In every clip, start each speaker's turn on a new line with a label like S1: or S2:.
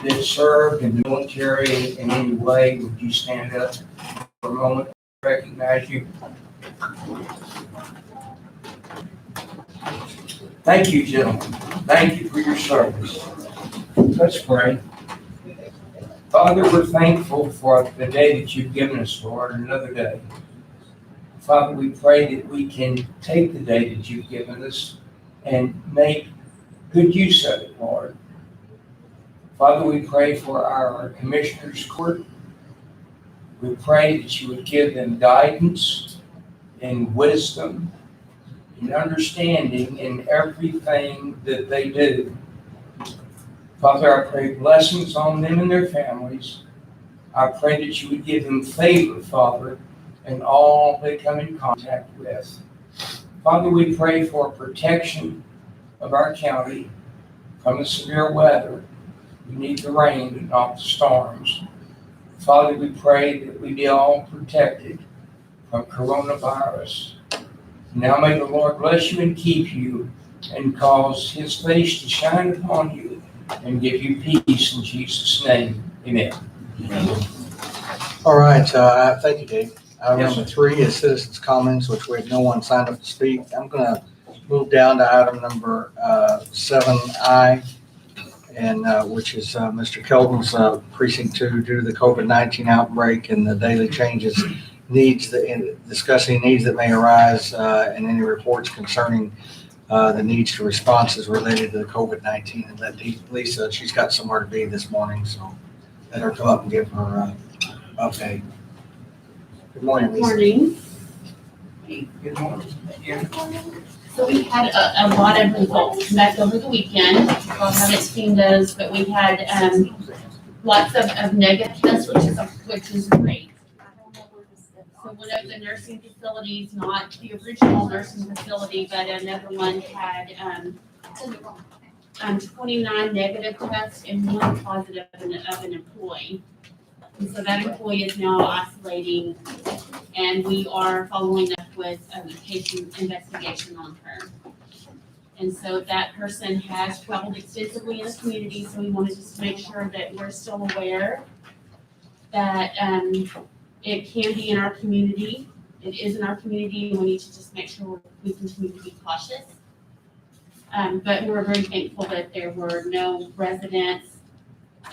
S1: that served in the military in any way, would you stand up for a moment, recognize you? Thank you, gentlemen. Thank you for your service. Let's pray. Father, we're thankful for the day that you've given us, Lord, another day. Father, we pray that we can take the day that you've given us and make good use of it, Lord. Father, we pray for our commissioners' court. We pray that you would give them guidance and wisdom and understanding in everything that they do. Father, I pray blessings on them and their families. I pray that you would give them favor, Father, in all they come in contact with. Father, we pray for protection of our county from the severe weather. We need the rain, but not the storms. Father, we pray that we be all protected from coronavirus. Now may the Lord bless you and keep you and cause his face to shine upon you and give you peace in Jesus' name. Amen.
S2: All right, thank you, Dave. Number 3 is citizens' comments, which we have no one signed up to speak. I'm going to move down to item number 7I, and which is Mr. Kelvin's precinct 2 due to the COVID-19 outbreak and the daily changes, discussing needs that may arise and any reports concerning the needs to responses related to the COVID-19. And let Lisa, she's got somewhere to be this morning, so let her come up and give her update. Good morning, Lisa.
S1: Good morning. Yeah.
S3: So we had a lot of results come back over the weekend. I haven't seen those, but we had lots of negative tests, which is great. So one of the nursing facilities, not the original nursing facility, but another one had 29 negative tests and 1 positive of an employee. And so that employee is now isolating, and we are following up with a case investigation on her. And so that person has traveled extensively in the community, so we wanted just to make sure that we're still aware that it can be in our community. It is in our community, and we need to just make sure we continue to be cautious. But we're very thankful that there were no residents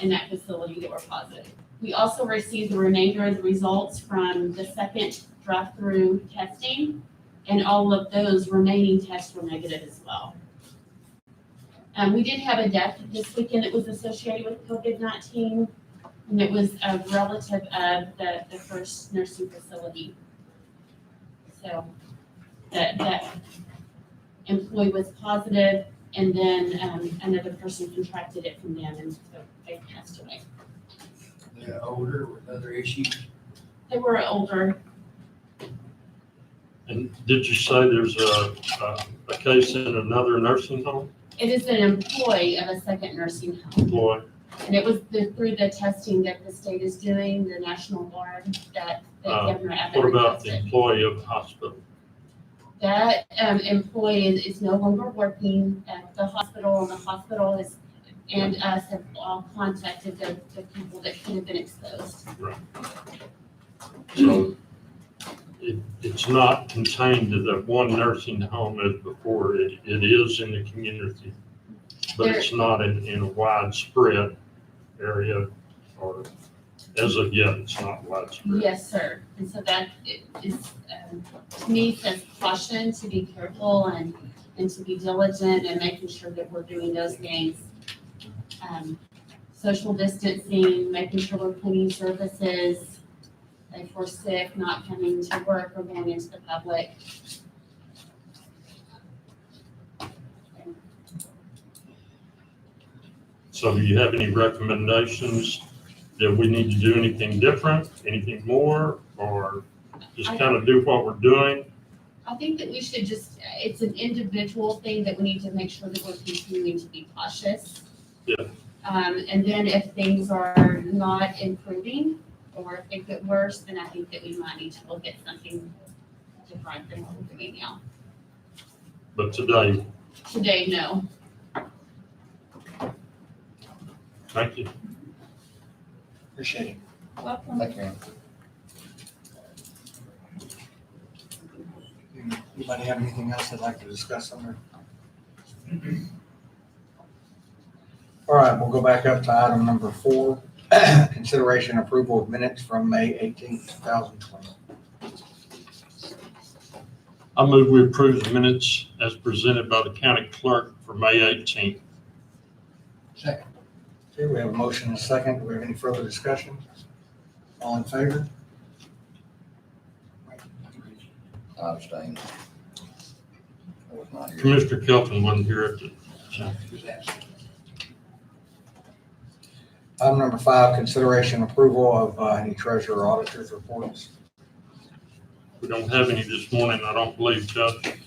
S3: in that facility that were positive. We also received the remainder of the results from the second drive-through testing, and all of those remaining tests were negative as well. We did have a death this weekend that was associated with COVID-19, and it was a relative of the first nursing facility. So that employee was positive, and then another person contracted it from them, and so they passed away.
S1: They're older with other issues.
S3: They were older.
S4: And did you say there's a case in another nursing home?
S3: It is an employee of a second nursing home.
S4: Boy,
S3: And it was through the testing that the state is doing, the National Guard, that the Governor Abbott
S4: what about the
S3: requested.
S4: employee of the hospital?
S3: That employee is no longer working at the hospital, and the hospital is, and us have all contacted the people that could have been exposed.
S4: So it's not contained to the one nursing home as before. It is in the community, but it's not in a widespread area, or as of yet, it's not widespread.
S3: Yes, sir. And so that is, to me, says caution to be careful and to be diligent and making sure that we're doing those things. Social distancing, making sure we're cleaning surfaces, if we're sick, not coming to work or going into the public.
S4: So do you have any recommendations that we need to do anything different, anything more, or just kind of do what we're doing?
S3: I think that we should just, it's an individual thing that we need to make sure that we're continuing to be cautious.
S4: Yeah.
S3: And then if things are not improving or if they get worse, then I think that we might need to look at something different than what we're doing now.
S4: But today,
S3: Today, no.
S4: thank you.
S2: Appreciate it.
S3: Welcome.
S5: Thank you.
S2: Anybody have anything else they'd like to discuss on there? All right, we'll go back up to item number 4, consideration approval of minutes from May 18th, 2020.
S4: I move we approve the minutes as presented by the county clerk for May 18th.
S5: Second.
S2: Okay, we have a motion and a second. Do we have any further discussion? All in favor?
S5: I abstain. I was not here.
S4: Commissioner Kelton wasn't here at the time.
S2: Item number 5, consideration approval of any treasurer or auditor's reports.
S4: We don't have any this morning, I don't believe, Judge.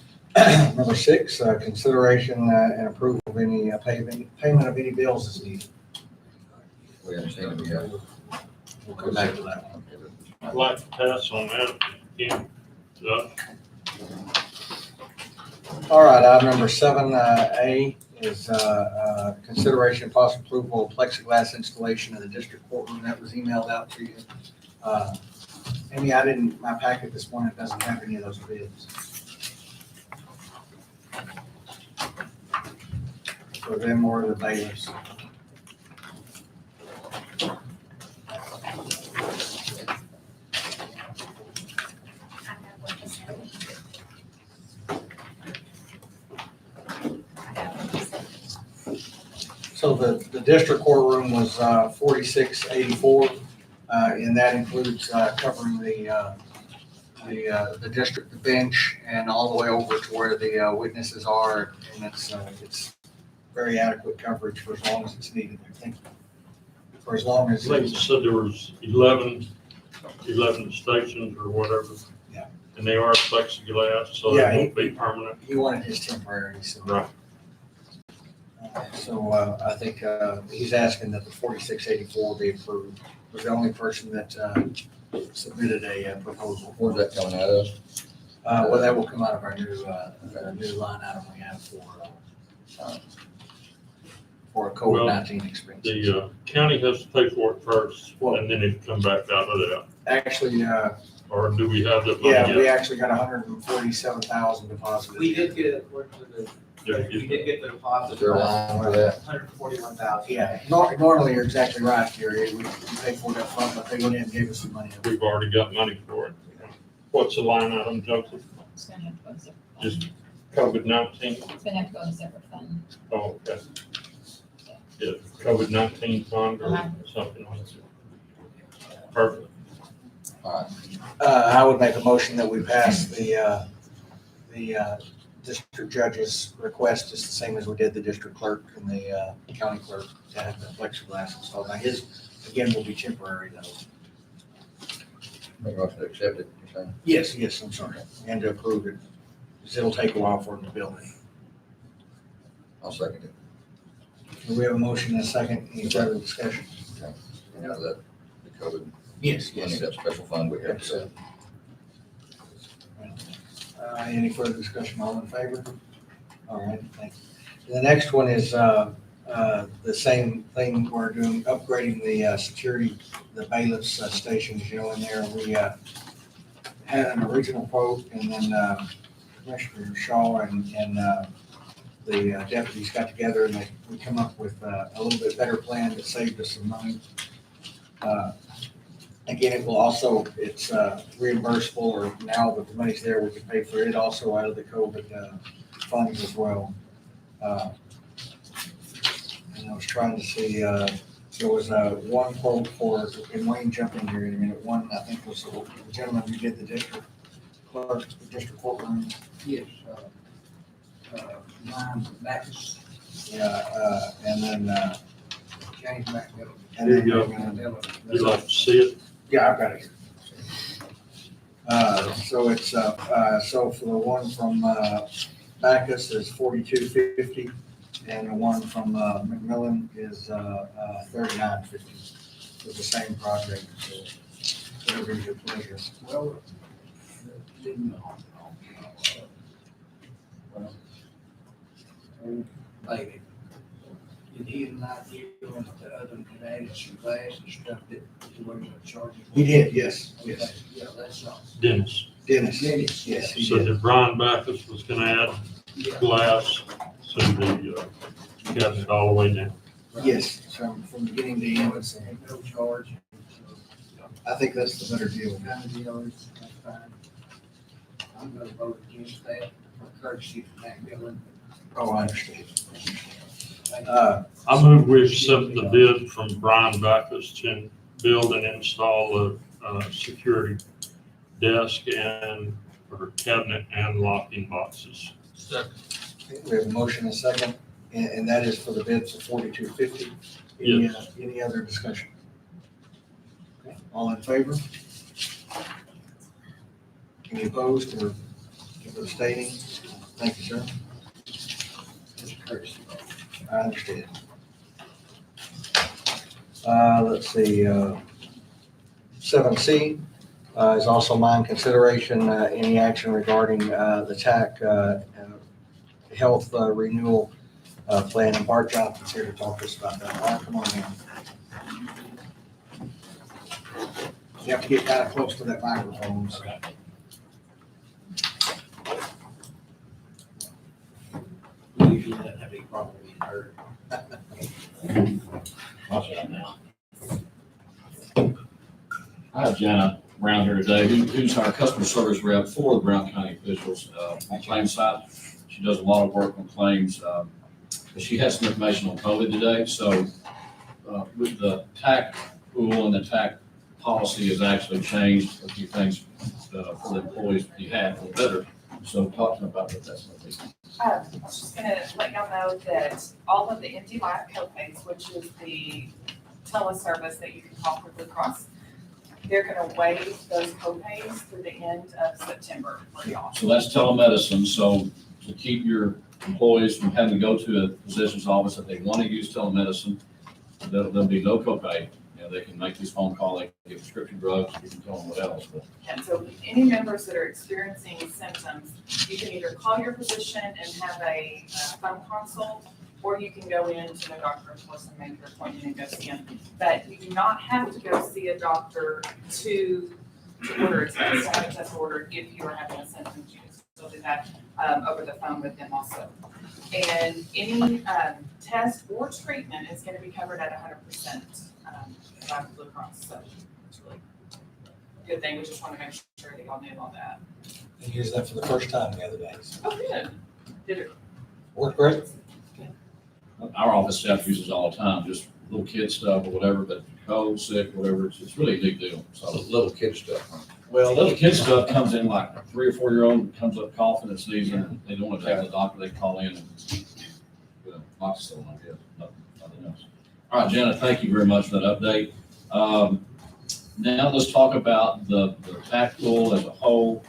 S2: Number 6, consideration and approval of any payment of any bills as needed.
S5: We haven't seen him yet.
S2: We'll come back to that.
S4: I'd like to pass on that if you can, Judge.
S2: All right, item number 7A is consideration and possible approval of plexiglass installation in the district courtroom. That was emailed out to you. Amy, my packet this morning doesn't have any of those bids. For them or the bailiffs. So the district courtroom was 4684, and that includes covering the district bench and all the way over to where the witnesses are, and it's very adequate coverage for as long as it's needed. I think for as long as
S4: I think you said there was 11 stations or whatever.
S2: Yeah.
S4: And they are plexiglass, so
S2: Yeah,
S4: they won't be permanent.
S2: he wanted his temporary. So.
S4: Right.
S2: So I think he's asking that the 4684 be approved. Was the only person that submitted a proposal.
S5: Where's that coming out of?
S2: Well, that will come out of our new line item we have for COVID-19 expenses.
S4: The county has to pay for it first,
S2: Well-
S4: and then it come back out of that.
S2: Actually,
S4: Or do we have that money
S2: yeah, we
S4: yet?
S2: actually got 147,000 deposited.
S6: We did get it according to the,
S4: Yeah,
S6: we did get the deposit.
S5: Is there a line for that?
S6: 141,000.
S2: Yeah, normally you're exactly right, Gary. We pay for it up front, but they went in and gave us some money.
S4: We've already got money for it. What's the line item, Joseph?
S7: It's gonna have to go in a separate fund.
S4: Just COVID-19?
S7: It's gonna have to go in a separate fund.
S4: Oh, okay. Yeah, COVID-19 fund or something like that. Perfect.
S5: All right.
S2: I would make a motion that we pass the district judge's request, just the same as we did the district clerk and the county clerk to have the plexiglass installed. Now his, again, will be temporary though.
S5: Make a motion to accept it, you're saying?
S2: Yes, I'm sorry, and to approve it, because it'll take a while for him to build it.
S5: I'll second it.
S2: Do we have a motion and a second? Any further discussion?
S5: You know, that, the COVID,
S2: Yes,
S5: money, that special fund we have.
S2: Yes. Any further discussion? All in favor? All right, thank you. The next one is the same thing we're doing, upgrading the security, the bailiff's stations, you know, in there. We had an original quote, and then Commissioner Shaw and the deputies got together, and we come up with a little bit better plan that saved us some money. Again, it will also, it's reimbursable, or now that the money's there, we can pay for it also out of the COVID funds as well. And I was trying to see, there was one quote for, and Wayne jump in here in a minute, one I think was the gentleman who did the district clerk, the district courtroom.
S6: Yes. Mine, Max,
S2: Yeah, and then,
S6: James McMillan.
S2: and then,
S4: There You like to see it?
S2: yeah, I've got it here. So it's, so for the one from Backus is $42.50, and the one from McMillan is $39.50. It's the same project, so whatever your pleasure.
S6: Well, didn't know. Maybe. Did he and I deal with the other candidates and glass and stuff that he wasn't charging?
S2: He did, yes,
S6: Okay,
S2: yes.
S6: yeah, that's all.
S4: Dennis.
S2: Dennis,
S6: Dennis,
S2: yes, he
S4: So
S2: did.
S4: that Brian Backus was gonna add
S6: Yeah.
S4: glass to the cabinet all the way down.
S2: Yes, from beginning to end.
S6: And no charge.
S2: I think that's the better deal.
S6: Kind of deal, that's fine. I'm gonna vote against that for courtesy to Mac Miller.
S2: Oh, I understand.
S6: Thank you.
S4: I move we accept the bid from Brian Backus to build and install a security desk and or cabinet and locking boxes.
S2: Okay, we have a motion and a second, and that is for the bids of $4,250. Any other discussion? Okay, all in favor? Any opposed or abstaining? Thank you, sir.
S6: It's a courtesy vote.
S2: I understand. Let's see, 7C is also mine consideration, any action regarding the TAC health renewal plan. And Bart Johnson's here to talk to us about that. Bart, come on in. You have to get kind of close to that microphone. So.
S6: We usually don't have any problem being heard.
S8: Watch it now. I have Jana Brown here today, who's our customer service rep for the Brown County officials on claims side. She does a lot of work on claims. But she has some information on COVID today. So with the TAC pool and the TAC policy has actually changed a few things for the employees you have for the better. So talk to them about what that's going to be.
S9: I was just gonna let y'all know that all of the ND Life copays, which is the teleservice that you can call for Blue Cross, they're gonna waive those copays through the end of September for y'all.
S8: So that's telemedicine, so to keep your employees from having to go to a physician's office, if they want to use telemedicine, there'll be no copay. You know, they can make this phone call, they can get prescription drugs, you can tell them what else, but
S9: And so any members that are experiencing symptoms, you can either call your physician and have a phone consult, or you can go into the doctor's office and make your appointment and go see him. But you do not have to go see a doctor to order a test, to have a test ordered if you are having a symptom. You can still do that over the phone with them also. And any test or treatment is going to be covered at 100% by Blue Cross. So it's really a good thing. We just want to make sure that y'all knew all that.
S2: I used that for the first time the other day.
S9: Oh, good. Did it?
S2: Worked great.
S8: our office staff uses all the time, just little kid stuff or whatever, but cold, sick, whatever, it's really a big deal, so.
S5: Little kid stuff, huh?
S8: Well, little kid stuff comes in like a 3 or 4 year old comes up coughing and sneezing, they don't want to take the doctor, they call in and, moxicillin, I guess, nothing else. All right, Jenna, thank you very much for that update. Now let's talk about the TAC pool as a whole,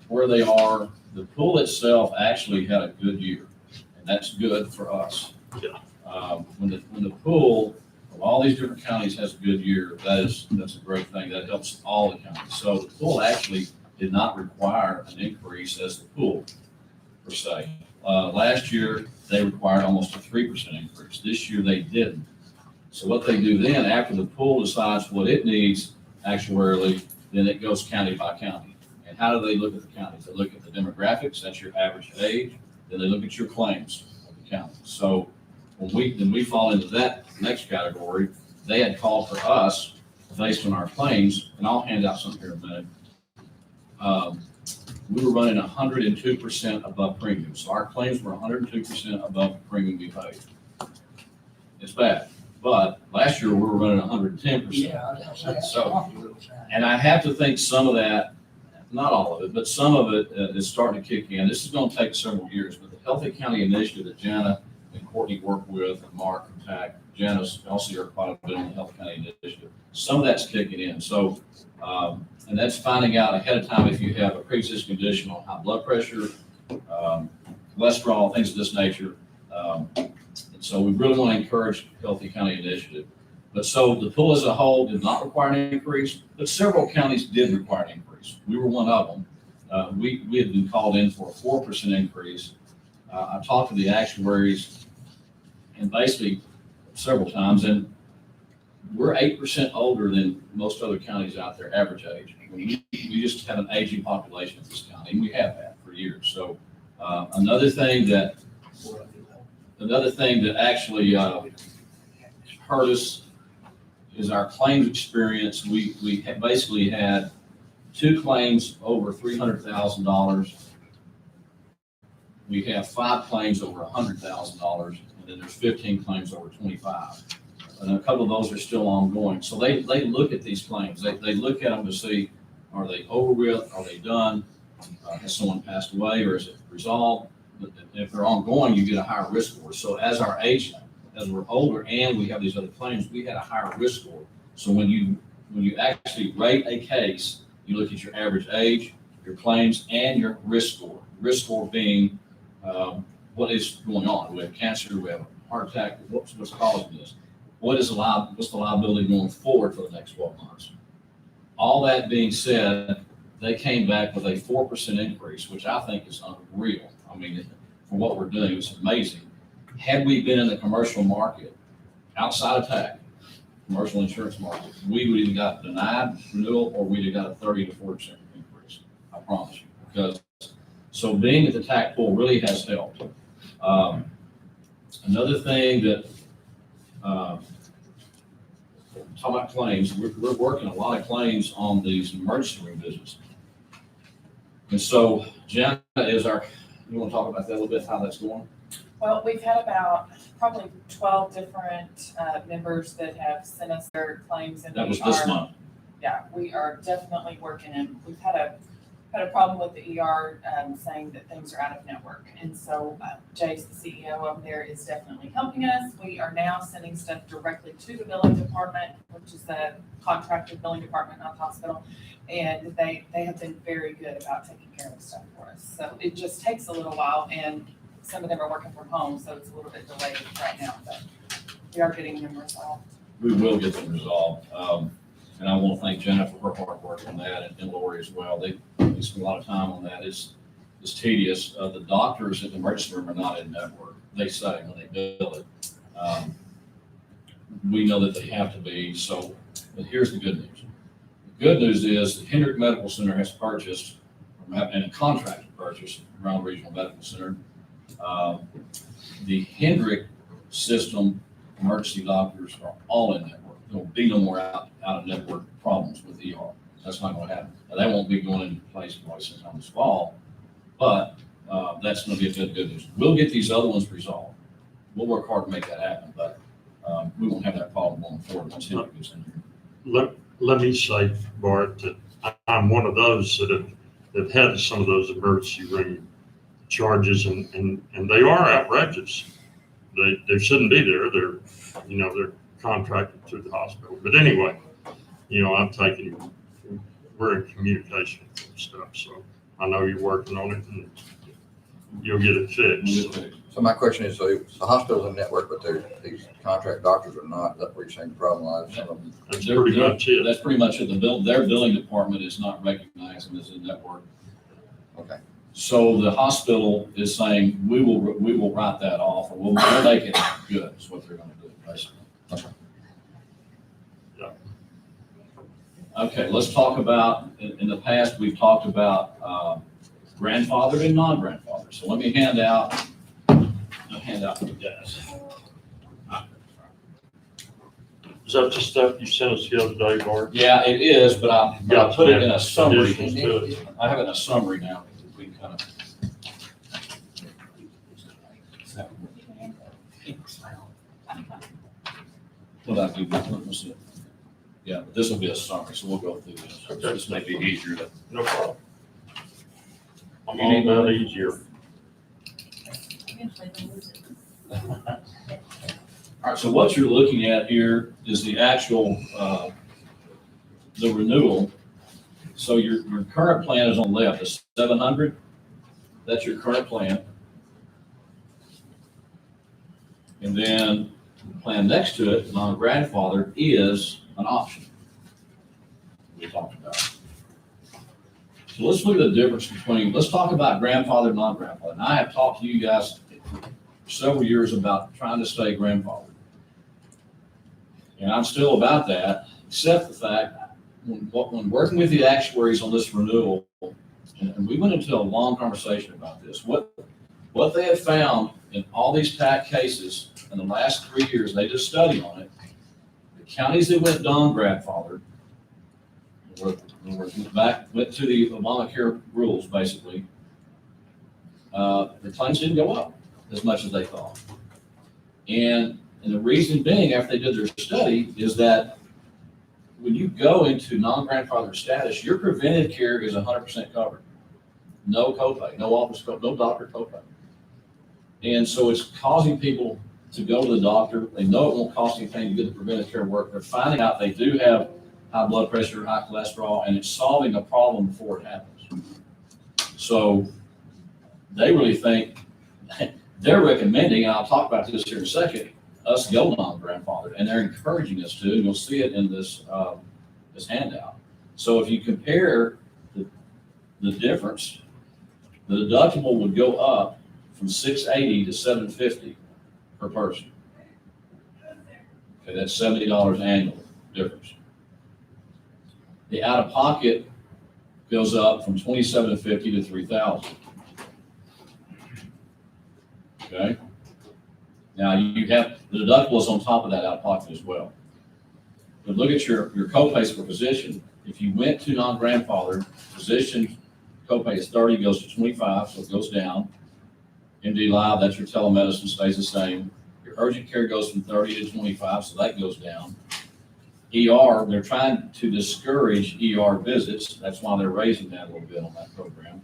S8: where they are. The pool itself actually had a good year, and that's good for us.
S4: Yeah.
S8: When the pool of all these different counties has a good year, that's a great thing. That helps all the counties. So the pool actually did not require an increase as the pool per se. Last year, they required almost a 3% increase. This year, they didn't. So what they do then, after the pool decides what it needs actuarially, then it goes county by county. And how do they look at the counties? They look at the demographics, that's your average age, then they look at your claims of the county. So when we fall into that next category, they had called for us based on our claims, and I'll hand out something here in a minute. We were running 102% above premium. So our claims were 102% above the premium we paid. It's bad. But last year we were running 110%.
S6: Yeah.
S8: So, and I have to think some of that, not all of it, but some of it is starting to kick in. This is going to take several years, but the Healthy County Initiative that Jana and Courtney worked with, and Mark and TAC, Jana's also here quite a bit on the Healthy County Initiative. Some of that's kicking in. So, and that's finding out ahead of time if you have a pre-existing condition on high blood pressure, cholesterol, things of this nature. And so we really want to encourage Healthy County Initiative. But so the pool as a whole did not require an increase, but several counties did require an increase. We were one of them. We had been called in for a 4% increase. I talked to the actuaries, and basically several times, and we're 8% older than most other counties out there, average age. We just have an aging population in this county, and we have had for years. So another thing that actually hurt us is our claims experience. We have basically had 2 claims over $300,000. We have 5 claims over $100,000, and then there's 15 claims over 25. And a couple of those are still ongoing. So they look at these claims. They look at them to see, are they over with? Are they done? Has someone passed away, or is it resolved? If they're ongoing, you get a higher risk score. So as our age, as we're older and we have these other claims, we had a higher risk score. So when you actually rate a case, you look at your average age, your claims, and your risk score. Risk score being what is going on. We have cancer, we have a heart attack, what's causing this? What's the liability going forward for the next 12 months? All that being said, they came back with a 4% increase, which I think is unreal. I mean, for what we're doing, it's amazing. Had we been in the commercial market, outside of TAC, commercial insurance market, we would either got denied renewal or we'd have got a 30 to 40% increase. I promise you. Because so being at the TAC pool really has helped. Another thing that talk about claims, we're working a lot of claims on these emergency room visits. And so Jenna is you want to talk about that a little bit, how that's going?
S9: Well, we've had about probably 12 different members that have sent us their claims, and
S8: That was this month.
S9: Yeah, we are definitely working, and we've had a problem with the ER saying that things are out of network. And so Jay's the CEO over there is definitely helping us. We are now sending stuff directly to the billing department, which is the contracted billing department, not the hospital. And they have been very good about taking care of stuff for us. So it just takes a little while, and some of them are working from home, so it's a little bit delayed right now, but we are getting them resolved.
S8: We will get them resolved. And I want to thank Jenna for her hard work on that, and Lori as well. They spend a lot of time on that. It's tedious. The doctors at the emergency room are not in network. They say when they bill it. We know that they have to be. So, but here's the good news. The good news is the Hendrick Medical Center has purchased, and a contracted purchase, Brown Regional Medical Center. The Hendrick system emergency doctors are all in network. There will be no more out of network problems with ER. That's not going to happen. Now, they won't be going into place probably sometime this fall, but that's going to be a good news. We'll get these other ones resolved. We'll work hard to make that happen, but we won't have that problem going forward once Hendrick gets in here.
S4: Let me say, Bart, that I'm one of those that have had some of those emergency room charges, and they are outrageous. They shouldn't be there. They're contracted through the hospital. But anyway, we're in communication and stuff, so I know you're working on it and you'll get it fixed.
S5: So my question is, so the hospital's in network, but these contract doctors are not, is that where you're saying the problem lies? Some of them-
S4: That's pretty much it.
S8: That's pretty much it. Their billing department is not recognizing this in network.
S5: Okay.
S8: So the hospital is saying, we will write that off, or we'll make it good, is what they're gonna do, basically.
S5: Okay.
S4: Yeah.
S8: Okay, let's talk about, in the past, we've talked about grandfathered and non-grandfathered. So let me hand out to you guys.
S4: Is that the stuff you sent us the other day, Bart?
S8: Yeah, it is, but I put it in a summary.
S4: Additions to it.
S8: I have it in a summary now. We can kind of. Well, I do, let's see. Yeah, but this will be a summary, so we'll go through this.
S4: Okay.
S8: This may be easier to.
S4: No problem. I'm
S8: You
S4: all
S8: need
S4: about
S8: one?
S4: easier.
S8: All right, so what you're looking at here is the actual, the renewal. So your current plan is on the left, the 700. That's your current plan. And then the plan next to it, non-grandfather, is an option we talked about. So let's look at the difference between, let's talk about grandfather and non-grandfather. And I have talked to you guys for several years about trying to stay grandfathered. And I'm still about that, except the fact, when working with the actuaries on this renewal, and we went into a long conversation about this, what they have found in all these PAC cases in the last 3 years, they did a study on it, the counties that went non-grandfathered, went to the Obamacare rules, basically, the claims didn't go up as much as they thought. And the reason being, after they did their study, is that when you go into non-grandfathered status, your preventive care is 100% covered. No copay, no office copay, no doctor copay. And so it's causing people to go to the doctor. They know it won't cost anything to get the preventive care work. They're finding out they do have high blood pressure, high cholesterol, and it's solving a problem before it happens. So they really think, they're recommending, and I'll talk about this here in a second, us go non-grandfathered, and they're encouraging us to, and you'll see it in this handout. So if you compare the difference, the deductible would go up from $680 to $750 per person. Okay, that's $70 annual difference. The out-of-pocket goes up from $2,750 to $3,000. Okay? Now, you have the deductibles on top of that out-of-pocket as well. But look at your copays per physician. If you went to non-grandfathered, physician copay is 30, goes to 25, so it goes down. MD Live, that's your telemedicine, stays the same. Your urgent care goes from 30 to 25, so that goes down. ER, they're trying to discourage ER visits. That's why they're raising that a little bit on that program.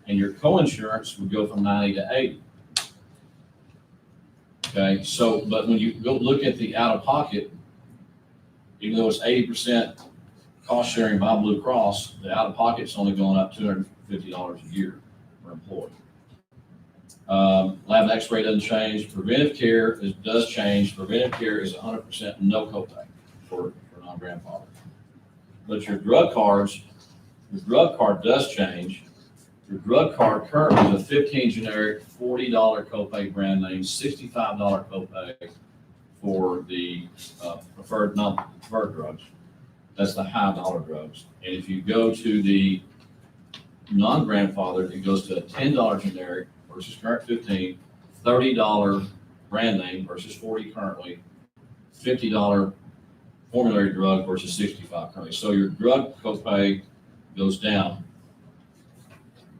S8: And your co-insurance would go from 90 to 80. Okay, so, but when you go look at the out-of-pocket, even though it's 80% cost sharing by Blue Cross, the out-of-pocket's only going up $250 a year per employee. Lab X-ray doesn't change. Preventive care does change. Preventive care is 100% no copay for non-grandfather. But your drug card does change. Your drug card currently is a 15 generic, $40 copay brand name, $65 copay for the non-preferred drugs. That's the high dollar drugs. And if you go to the non-grandfathered, it goes to a $10 generic versus current 15, $30 brand name versus 40 currently, $50 formulary drug versus 65 currently. So your drug copay goes down.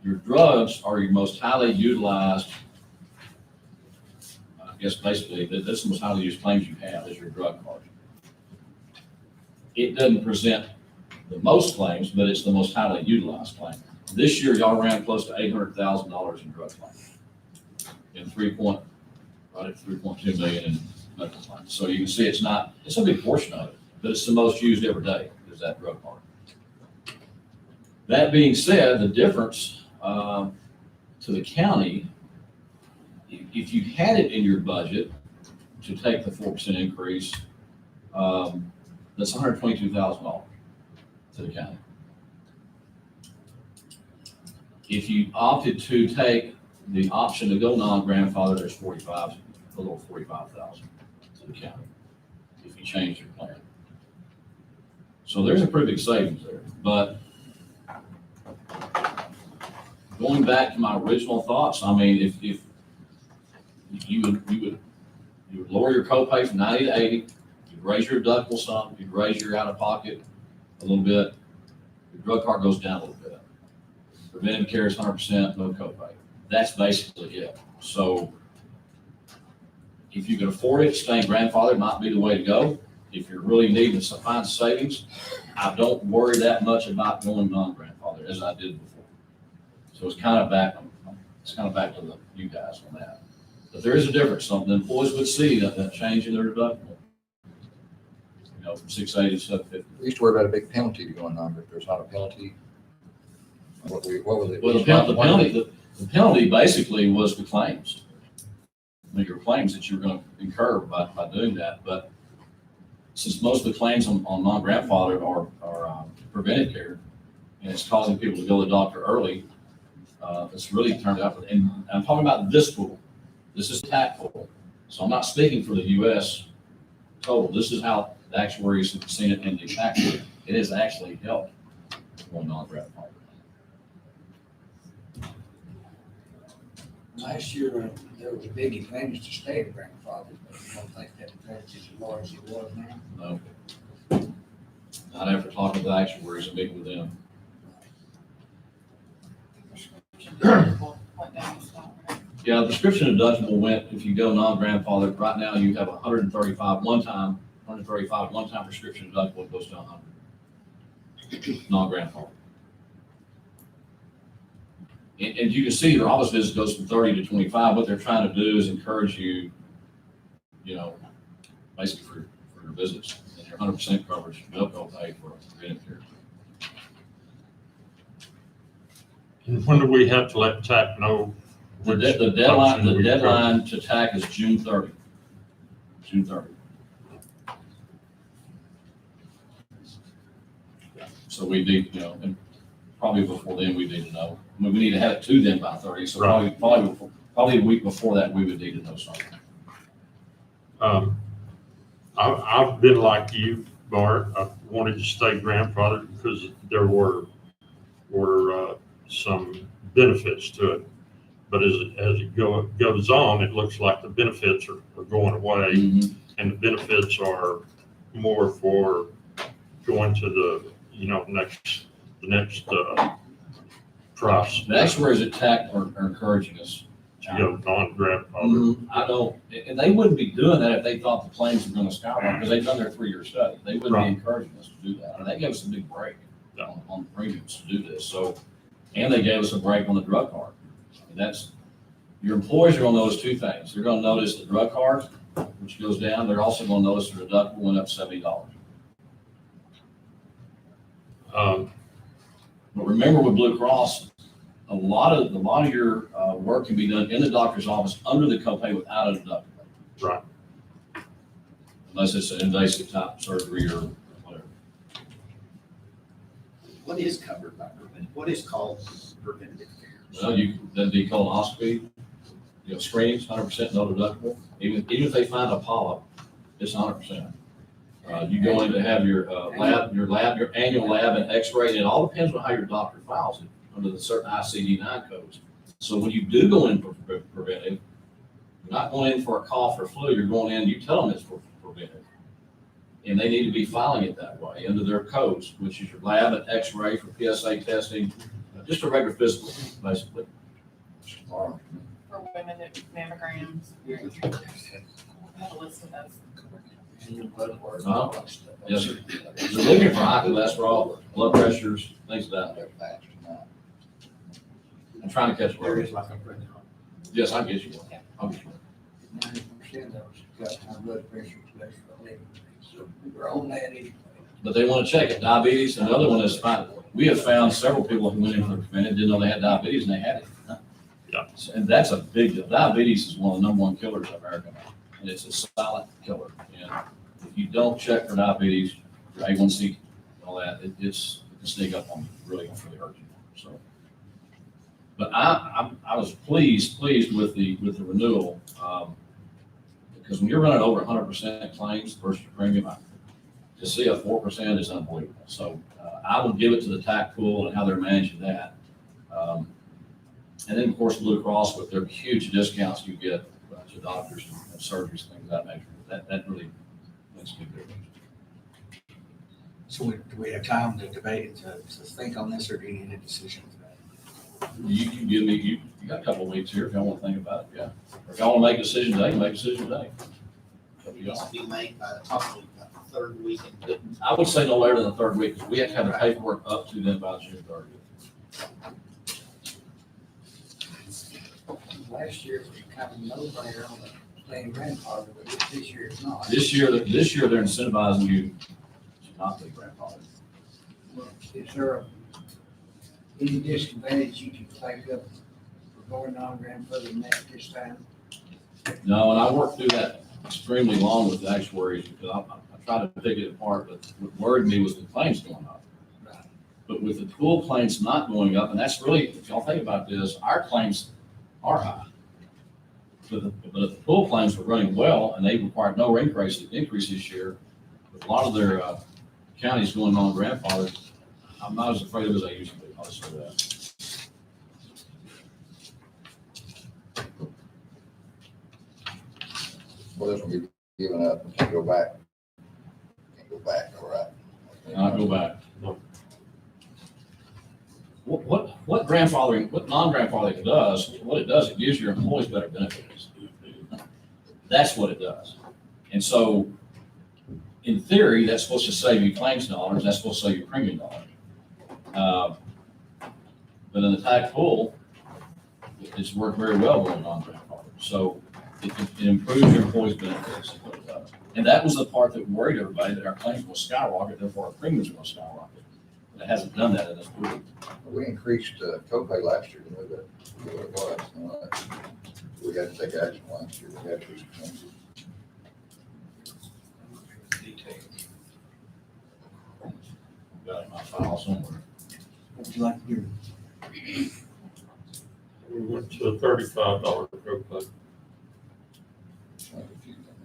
S8: Your drugs are your most highly utilized, I guess basically, that's the most highly used claims you have is your drug card. It doesn't present the most claims, but it's the most highly utilized claim. This year, y'all ran close to $800,000 in drug claims and 3.2 million in medical claims. So you can see it's a big portion of it, but it's the most used every day is that drug card. That being said, the difference to the county, if you had it in your budget to take the 4% increase, that's $122,000 to the county. If you opted to take the option to go non-grandfather, there's a little $45,000 to the county if you change your plan. So there's a pretty big savings there. But going back to my original thoughts, I mean, if you would lower your copay from 90 to 80, you'd raise your deductible some, you'd raise your out-of-pocket a little bit, your drug card goes down a little bit. Preventive care is 100%, no copay. That's basically it. So if you can afford it, staying grandfathered might be the way to go. If you're really needing to find savings, I don't worry that much about going non-grandfathered as I did before. So it's kind of back to you guys on that. But there is a difference. Some of the employees would see that change in their deductible. From 680 to 750.
S5: We used to worry about a big penalty to go non, but there's not a penalty. What was it?
S8: Well, the penalty basically was the claims. Your claims that you're going to incur by doing that. But since most of the claims on non-grandfathered are preventive care, and it's causing people to go to the doctor early, it's really turned out. And I'm talking about this pool. This is TAC pool. So I'm not speaking for the US total. This is how the actuaries have seen it in the TAC pool. It has actually helped going non-grandfathered.
S6: Last year, there was a big advantage to stay grandfathered, but I don't think that advantage is as large as it was now.
S8: No. Not after talking to the actuaries and meeting with them.
S9: Went down as well, right?
S8: Yeah, the prescription deductible went, if you go non-grandfathered, right now you have 135 one-time prescription deductible goes to 100. Non-grandfathered. And you can see your office visit goes from 30 to 25. What they're trying to do is encourage you, basically for your visits and your 100% coverage, they'll pay for preventive care.
S4: And when do we have to let TAC know?
S8: The
S4: which
S8: deadline,
S4: option
S8: the
S4: we go?
S8: deadline to TAC is June 30. June 30. So we need, and probably before then, we need to know. I mean, we need to have it to them by 30, so
S4: Right.
S8: probably a week before that, we would need to know something.
S4: I've been like you, Bart. I wanted to stay grandfathered because there were some benefits to it. But as it goes on, it looks like the benefits are going away,
S8: Mhm.
S4: and the benefits are more for going to the next price.
S8: The actuaries at TAC are encouraging us.
S4: To go non-grandfathered.
S8: I don't, and they wouldn't be doing that if they thought the claims were gonna skyrocket, because they've done their 3-year study. They wouldn't be
S4: Right.
S8: encouraging us to do that. And they gave us a big break
S4: Yeah.
S8: on premiums to do this, so, and they gave us a break on the drug card. And that's, your employees are gonna notice 2 things. They're gonna notice the drug card, which goes down. They're also gonna notice the deductible went up $70. But remember with Blue Cross, a lot of your work can be done in the doctor's office under the copay without a deductible.
S4: Right.
S8: Unless it's an invasive type surgery or whatever.
S10: What is covered by preventive? What is called preventative care?
S8: Well, that'd be colonoscopy, screenings, 100% no deductible. Even if they find a polyp, it's 100%. You go in to have your your annual lab and x-ray, and it all depends on how your doctor files it under the certain ICD-9 codes. So when you do go in for preventive, you're not going in for a cough or flu, you're going in, you tell them it's for preventive. And they need to be filing it that way under their codes, which is your lab and x-ray for PSA testing, just a regular physical, basically.
S9: For women that mammograms. I have a list of those.
S6: And your blood work.
S8: Oh,
S6: all that stuff.
S8: yes, sir. They're looking for high cholesterol, blood pressures, things of that.
S6: They're fast enough.
S8: I'm trying to catch
S6: There
S8: one.
S6: is like a pregnant.
S8: Yes, I'll get you one. I'll get you one.
S6: 90% of us got high blood pressure, cholesterol, so we're on that anyway.
S8: But they want to check it. Diabetes, another one is fine. We have found several people who went in for preventive, didn't know they had diabetes, and they had it.
S4: Yeah.
S8: And that's a big deal. Diabetes is one of the #1 killers of America now, and it's a silent killer. And if you don't check for diabetes, your A1C, all that, it can sneak up on you, really hurt you. So, but I was pleased with the renewal, because when you're running over 100% claims versus your premium, to see a 4% is unbelievable. So I would give it to the TAC pool and how they're managing that. And then, of course, Blue Cross with their huge discounts you get to doctors and surgeries, things of that nature. That really makes a big difference.
S2: So do we have time to debate, to think on this, or do you need a decision today?
S8: You can give me, you got a couple of weeks here if y'all want to think about it, yeah. Or if y'all want to make a decision today, make a decision today. Up to
S10: It
S8: y'all.
S10: needs to be made by probably about the 3rd week in
S8: I would say no later than the 3rd week, because we have to have the paperwork up to then by June 30th.
S6: Last year, it was kind of no-brainer on the staying grandfather, but this year it's not.
S8: This year they're incentivizing you to not be grandfathered.
S6: Is there any disadvantage you can think of for going non-grandfather net this time?
S8: No, and I worked through that extremely long with the actuaries, because I tried to pick it apart, but what worried me was the claims going up.
S6: Right.
S8: But with the pool claims not going up, and that's really, if y'all think about this, our claims are high. But if the pool claims were running well and they required no increase this year, with a lot of their counties going on grandfather, I'm not as afraid of as I used to be, I'll say that.
S5: Well, this will be given up, we can't go back. Can't go back, all right.
S8: I'll go back. What grandfathering, what non-grandfathering does, it gives your employees better benefits. That's what it does. And so, in theory, that's supposed to save you claims dollars, that's supposed to save you premium dollars. But in the tax pool, it's worked very well going non-grandfathered. So it improves your employees' benefits. Is what it does. And that was the part that worried everybody, that our claims will skyrocket, therefore our premiums will skyrocket. But it hasn't done that in this pool.
S5: We increased copay last year, you know that, you know what it was. We had to take action last year, we had to do some changes.
S8: Got it in my file somewhere.
S6: What would you like to do?
S4: We went to a $35 copay.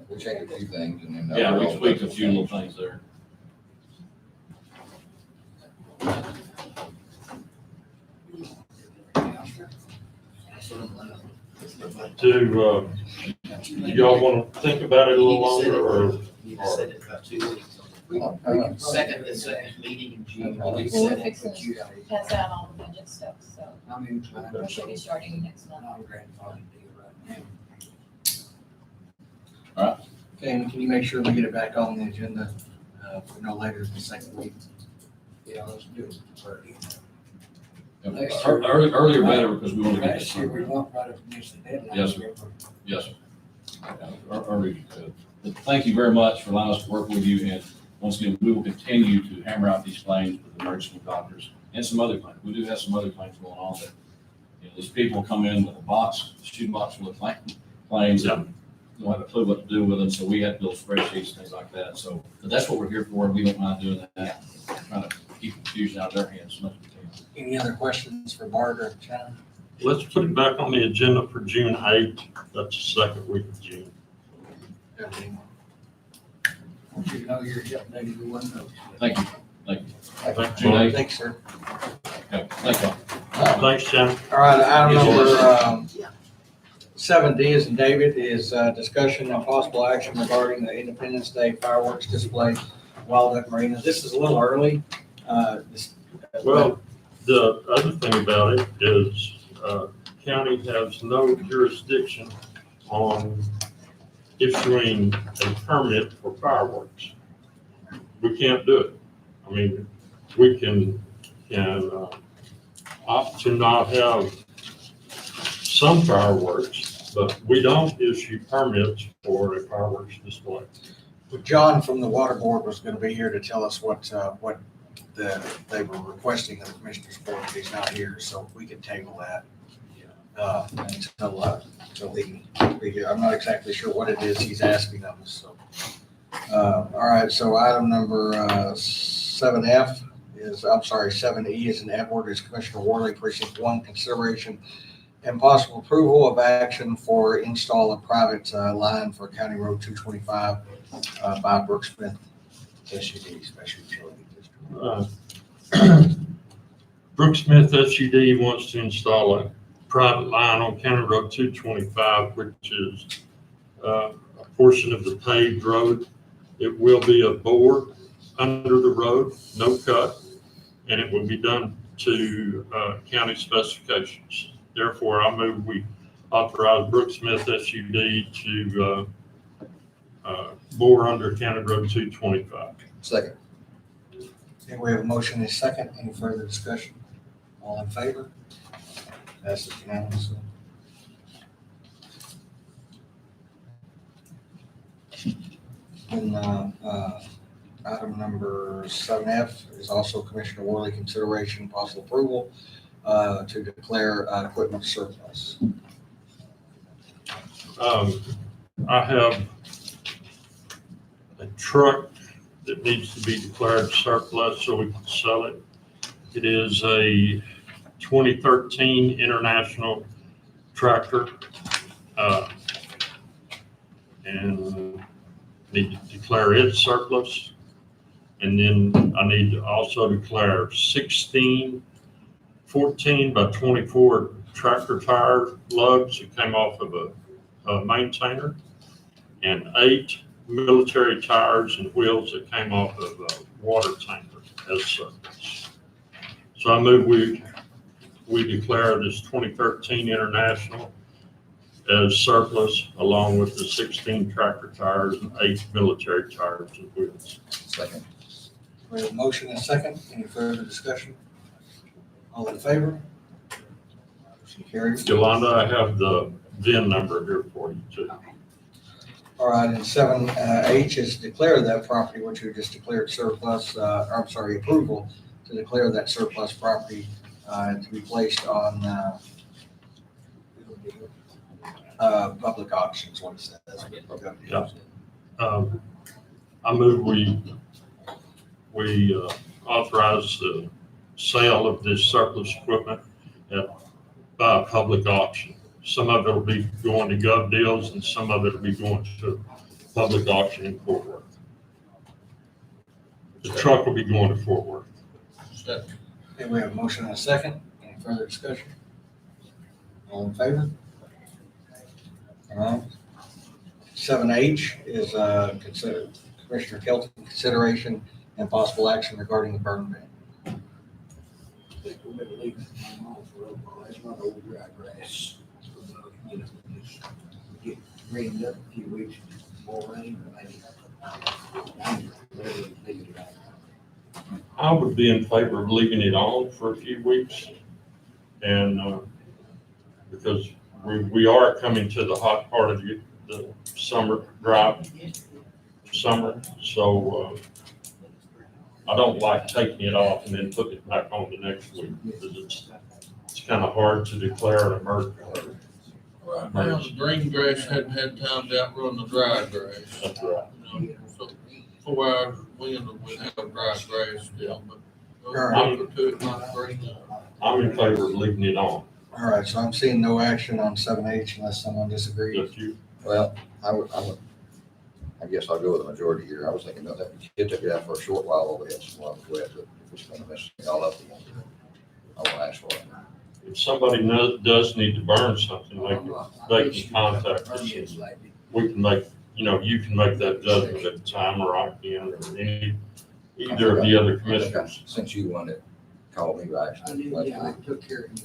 S5: We changed a few things and then.
S8: Yeah, we tweaked a few little things there.
S4: Do y'all want to think about it a little longer, or?
S10: You said it about 2 weeks. We
S5: Uh,
S10: can second the second meeting in June.
S7: Well, we're
S10: Set it
S7: fixing
S10: for June.
S7: Pass out all the budget stuff, so
S6: I mean,
S7: we should be starting next month.
S6: non-grandfathered deal right now.
S2: Okay, and can you make sure we get it back on the agenda, for no later than the second week?
S6: Yeah, let's do it first.
S8: Earlier better, because we want to get this.
S6: Last year, we went right up against the deadline.
S8: Yes, sir. Yes, sir. Earlier you could. But thank you very much for allowing us to work with you, and once again, we will continue to hammer out these claims with emergency doctors and some other claims. We do have some other claims going on that, you know, these people come in with a box, shoe box full of claims and don't have a clue what to do with them, so we have to build spreadsheets, things like that. So, but that's what we're here for, and we don't mind doing that, trying to keep confusion out of their hands as much as we can.
S2: Any other questions for Bart or Shannon?
S4: Let's put it back on the agenda for June 8th. That's the second week of June.
S6: I want you to know you're updated with one note.
S8: Thank you.
S4: Thanks,
S8: June
S4: Mike.
S8: 8th.
S2: Thanks, sir.
S8: Okay, thank you.
S4: Thanks, Shannon.
S2: All right, item number 7D is in David, is discussion and possible action regarding the Independence Day fireworks display Wild Duck Marina. This is a little early.
S4: Well, the other thing about it is, county has no jurisdiction on issuing a permit for fireworks. We can't do it. I mean, we can opt to not have some fireworks, but we don't issue permits for a fireworks display.
S2: John from the Water Board was going to be here to tell us what they were requesting of the Commissioners Board, but he's not here, so we can table that. Until he be here. I'm not exactly sure what it is he's asking of us, so. All right, so item number 7F is, 7E is in Edward, is Commissioner Worley, Precinct 1, consideration and possible approval of action for install a private line for County Road 225 by Brooksmith SUD, Special Utility District.
S4: Brooksmith SUD wants to install a private line on County Road 225, which is a portion of the paved road. It will be a bore under the road, no cut, and it will be done to county specifications. Therefore, I move we authorize Brooksmith SUD to bore under County Road 225.
S5: Second.
S2: Okay, we have a motion and a second. Any further discussion? All in favor? Passes unanimously. And item number 7F is also Commissioner Worley, consideration and possible approval to declare equipment surplus.
S4: I have a truck that needs to be declared surplus so we can sell it. It is a 2013 International tractor. and need to declare it surplus. And then I need to also declare 14 by 24 tractor tire lugs that came off of a maintainer, and 8 military tires and wheels that came off of a water tanker as surplus. So I move we declare this 2013 International as surplus, along with the 16 tractor tires and 8 military tires and wheels.
S5: Second.
S2: We have a motion and a second. Any further discussion? All in favor? Motion carries.
S4: Yolanda, I have the VIN number here for you too.
S2: All right, and 7H is declare that property, which we just declared surplus, approval to declare that surplus property to be placed on public auctions, what it says.
S4: Yeah. I move we authorize the sale of this surplus equipment by a public auction. Some of it will be going to Gov Deals, and some of it will be going to public auction in Fort Worth. The truck will be going to Fort Worth.
S2: Okay, we have a motion and a second. Any further discussion? All in favor? All right. 7H is consider Commissioner Kelton consideration and possible action regarding the burn ban.
S6: I think we're gonna leave it alone for a while. That's not old dry grass. You know, just get rained up a few weeks, more rain, or maybe. Leave it out.
S4: I would be in favor of leaving it on for a few weeks, and because we are coming to the hot part of the summer drought, so I don't like taking it off and then putting it back on the next week, because it's kind of hard to declare an emergency.
S11: Right now, the green grass hadn't had time to outrun the dry grass.
S4: That's right.
S11: You know, so 4 hours of wind would have dry grass still, but a
S2: Alright.
S11: week or two, it might green up.
S4: I'm in favor of leaving it on.
S2: All right, so I'm seeing no action on 7H unless someone disagrees.
S4: If you,
S5: Well, I guess I'll go with the majority here. I was thinking about that. You took it out for a short while, while we had some wild wet, but if it's gonna mess it all up, I won't ask for it.
S4: if somebody does need to burn something, they can contact us. We can make, you can make that judgment at the time, or I can, or either of the other commissioners.
S5: Since you wanted to call me back.
S6: I knew, yeah, I took care of you.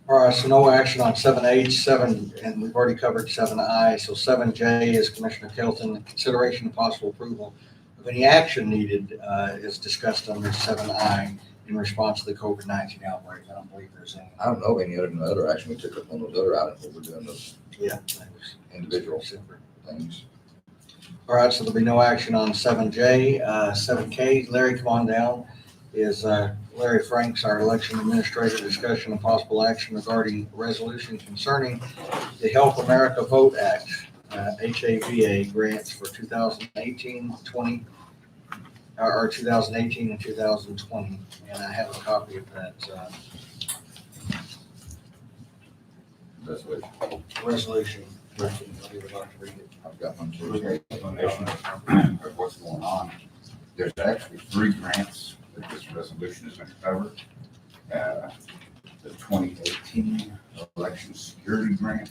S2: All right, so no action on 7H, and we've already covered 7I. So 7J is Commissioner Kelton, consideration and possible approval of any action needed is discussed under 7I in response to the COVID-19 outbreak. I don't believe there's any.
S5: I don't know any other action we took up on those other items, but we're doing those
S2: Yeah. that was
S5: individual
S2: separate.
S5: things.
S2: All right, so there'll be no action on 7J. 7K, Larry, come on down, is Larry Franks, our election administrator, discussion and possible action regarding resolution concerning the Help America Vote Act, HAVA grants for 2018-20, or 2018 and 2020. And I have a copy of that resolution. If you would like to read it.
S5: I've got one too.
S12: Explanation of what's going on. There's actually 3 grants that this resolution is going to cover. The 2018 election security grant.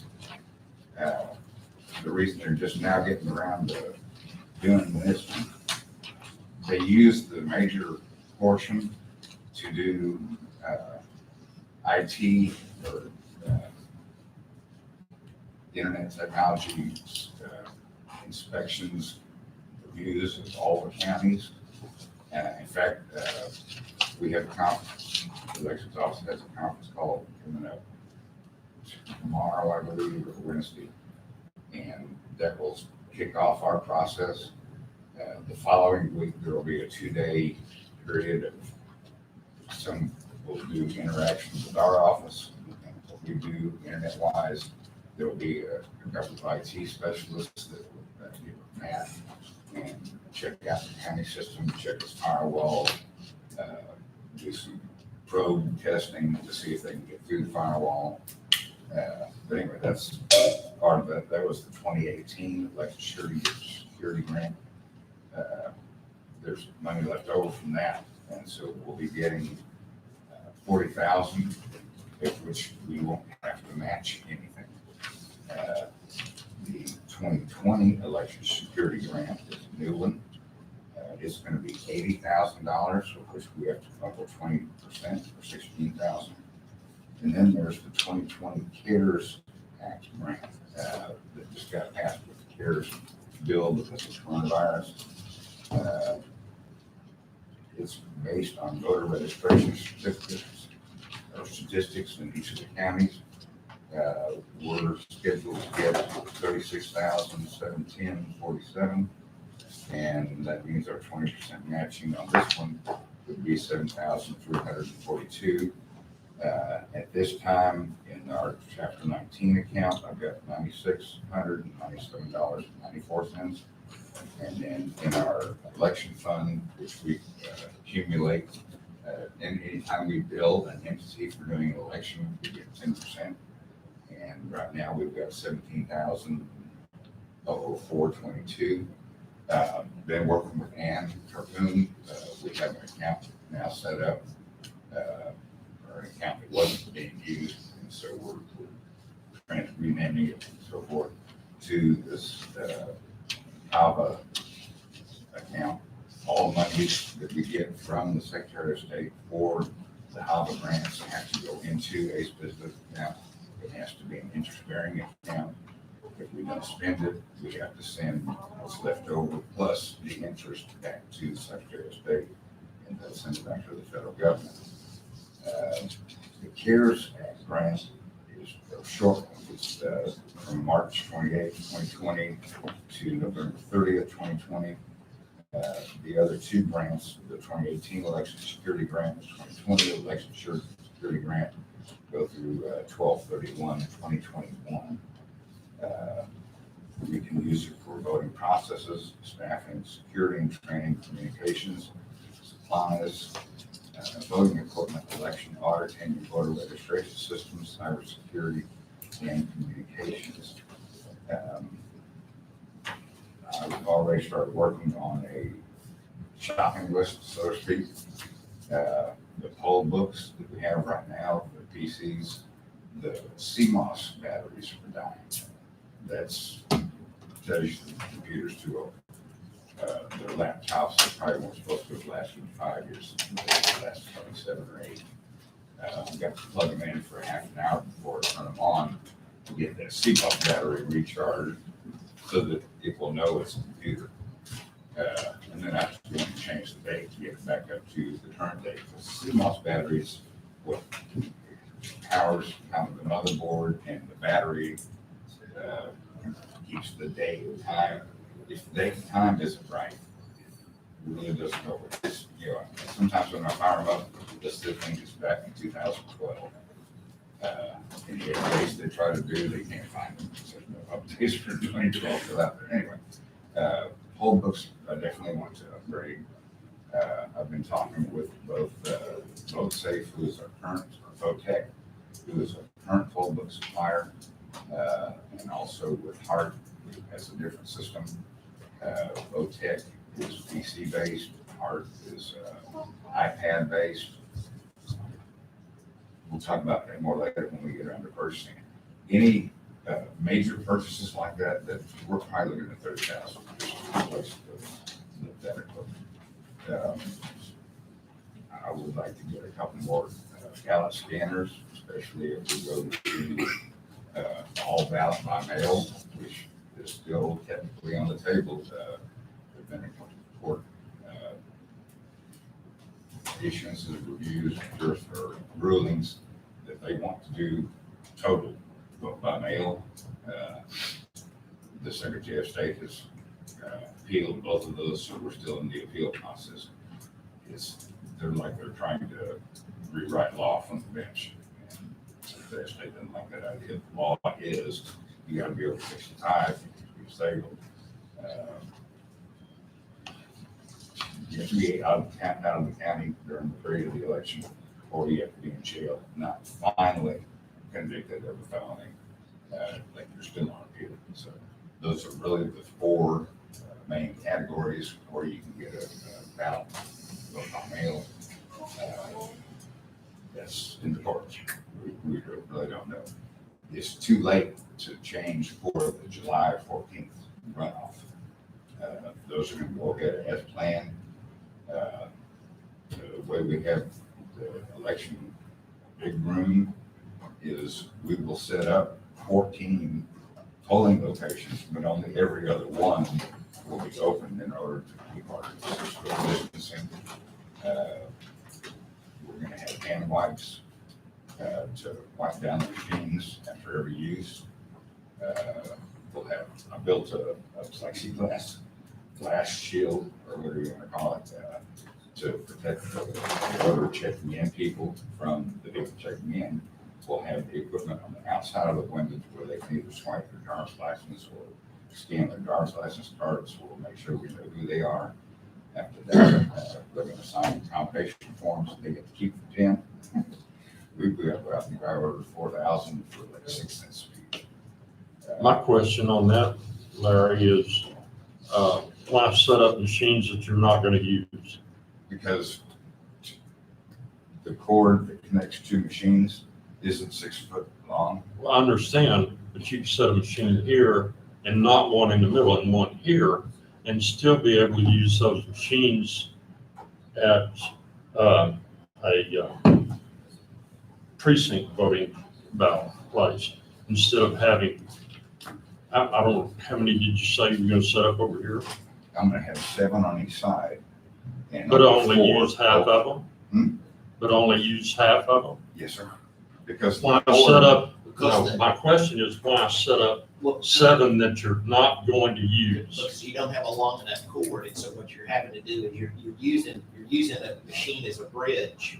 S12: The reason they're just now getting around to doing this, they use the major portion to do IT or internet technology inspections, reviews of all the counties. In fact, we have a conference, the elections office has a conference call coming up tomorrow, I believe, or Wednesday. And that will kick off our process. The following week, there will be a 2-day period of some will do interactions with our office. And what we do internet-wise, there will be a couple of IT specialists that will get with Matt and check out the county system, check its firewall, do some probe testing to see if they can get through the firewall. But anyway, that's part of it. That was the 2018 election security grant. There's money left over from that, and so we'll be getting 40,000, which we won't have to match anything. The 2020 election security grant is a new one. It's going to be $80,000, of which we have to come up with 20% or 16,000. And then there's the 2020 CARES Act grant that just got passed with the CARES bill because of coronavirus. It's based on voter registration certificates or statistics in each of the counties. We're scheduled to get 36,710.47, and that means our 20% matching on this one would be 7,342. At this time, in our Chapter 19 account, I've got $9,697.94. And then in our election fund, which we accumulate, and anytime we bill an entity for doing an election, we get 10%. And right now we've got 17,004.22. Been working with Ann Harpoon. We have an account now set up, or an account that wasn't being used, and so we're renaming it and so forth to this HAVA account. All monies that we get from the Secretary of State for the HAVA grants have to go into a specific account. It has to be an interest-bearing account. If we don't spend it, we have to send what's left over plus the interest back to the Secretary of State, and they'll send it back to the federal government. The CARES Act grant is a short one. It's from March 28th, 2020 to November 30th, 2020. The other two grants, the 2018 election security grant, the 2020 election security grant, go through 12/31/2021. We can use it for voting processes, staffing, security and training, communications, supplies, voting equipment, election audit, and voter registration systems, cybersecurity, and communications. I've already started working on a shopping list, so to speak. The poll books that we have right now, the PCs, the CMOS batteries are dying. That's tells you the computer's too old. Their laptops are probably more supposed to have lasted 5 years. They last probably 7 or 8. I've got to plug them in for half an hour before I turn them on to get that CMOS battery recharged so that it will know it's a computer. And then I have to go and change the date to get it back up to the current date. The CMOS batteries, what powers kind of the motherboard and the battery, keeps the date and time. If the date and time isn't right, it really doesn't know what it is. Sometimes when I fire them up, this thing is back in 2012. And the updates they try to do, they can't find them. There's no updates for 2012 for that. But anyway, poll books, I definitely want to upgrade. I've been talking with both VoteSafe, who is our current, or VoteTech, who is our current poll book supplier, and also with HART, who has a different system. VoteTech is PC-based, HART is iPad-based. We'll talk about that more later when we get around to purchasing. Any major purchases like that we're probably looking at 30,000 to replace that equipment. I would like to get a couple more ballot scanners, especially if we go to all ballot by mail, which is still technically on the table. There've been a couple of court issuances, reviews, or rulings that they want to do total vote by mail. The Secretary of State has appealed both of those, so we're still in the appeal process. They're trying to rewrite law from the bench. And the Secretary of State doesn't like that idea. The law is you got to be over 65 to be disabled. You have to be out of the county during the period of the election, or you have to be in jail, not finally convicted of a felony. Like you're still on appeal. get it. So those are really the four main categories where you can get a ballot vote by mail. That's in the courts. We really don't know. It's too late to change for the July 14th runoff. Those are going to go ahead as planned. The way we have the election big room is we will set up 14 polling locations, but only every other one will be open in order to keep our social distancing. We're going to have hand wipes to wipe down the machines after every use. I built a plexiglass glass shield, or whatever you want to call it, to protect the voter checking in people from the people checking in. We'll have the equipment on the outside of the windows where they can either swipe their driver's license or scan their driver's license cards. We'll make sure we know who they are. After that, they're going to sign combination forms. They get to keep the 10. We've got about, I think I ordered 4,000 for like 6 cents a piece.
S4: My question on that, Larry, is why set up machines that you're not gonna use?
S12: Because the cord that connects two machines isn't 6 foot long.
S4: Well, I understand, but you can set a machine here and not one in the middle and one here, and still be able to use those machines at a precinct voting ballot place, instead of having, I don't know, how many did you say you were gonna set up over here?
S12: I'm gonna have 7 on each side. And
S4: But only
S12: 4
S4: use half of them? But only use half of them?
S12: Yes, sir. Because.
S4: Why
S12: the
S4: set
S12: cord-
S4: up,
S10: Because the-
S4: my question is, why set up
S10: Well,
S4: 7 that you're not going to use?
S10: because you don't have a long enough cord, and so what you're having to do is you're using a machine as a bridge.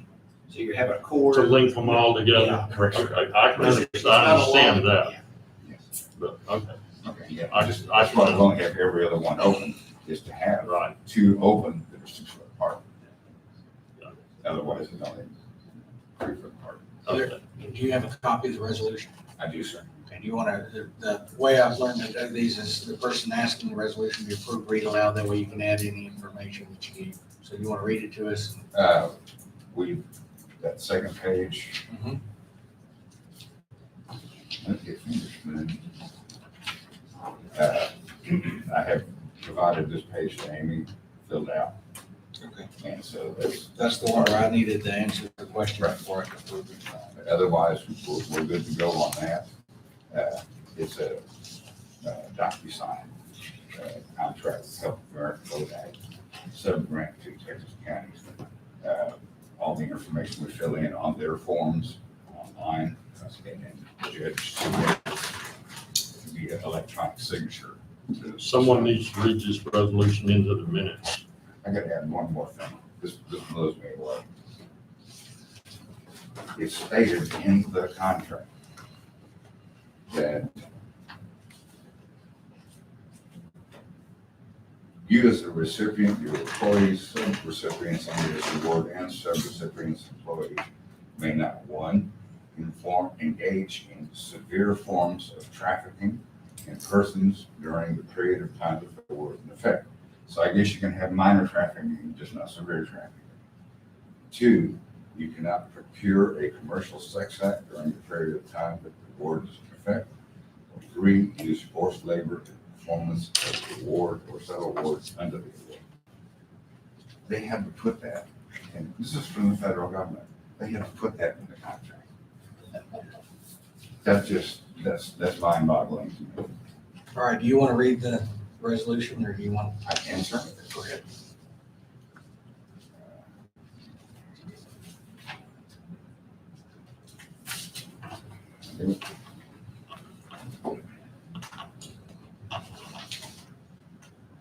S10: So you're having a cord.
S4: To link them all together?
S10: Yeah.
S12: Correct, sir.
S4: Okay, I can
S10: It's not a
S4: understand
S10: long-
S4: that,
S10: yeah.
S12: Yes.
S4: but, okay,
S12: Okay, yeah,
S4: I-
S12: that's why we'll only have every other one open, is to have
S4: right.
S12: 2 open that are 6 foot apart. Otherwise, it's only 3 foot apart.
S4: Okay.
S2: Do you have a copy of the resolution?
S12: I do, sir.
S2: And you want to, the way I've learned to do these is the person asking the resolution be approved, read aloud, that way you can add any information that you need. So you want to read it to us?
S12: That second page.
S2: Mhm.
S12: Let's get finished, man. I have provided this page to Amy, filled out,
S2: Okay.
S12: and so
S2: That's the one where I needed to answer the question before I could approve it.
S12: otherwise, we're good to go on that. It's a DocuSign contract with Help America Vote Act, sub-grant to Texas counties. All the information we fill in on their forms online, and then the judge via electronic signature.
S4: Someone needs to read this resolution into the minutes.
S12: I gotta add one more thing. This blows me away. It's stated in the contract that you as the recipient, your employees, sub-recipients under this award, and sub-recipients, employees may not, 1, engage in severe forms of trafficking in persons during the period of time that the award is in effect. So I guess you can have minor trafficking, just not severe trafficking. 2, you cannot procure a commercial sex act during the period of time that the award is in effect. Or 3, use forced labor in performance of the award or several awards under the award. They had to put that, and this is from the federal government, they had to put that in the contract. That's mind boggling to me.
S2: All right, do you want to read the resolution, or do you want?
S12: I can certainly.
S2: Go ahead.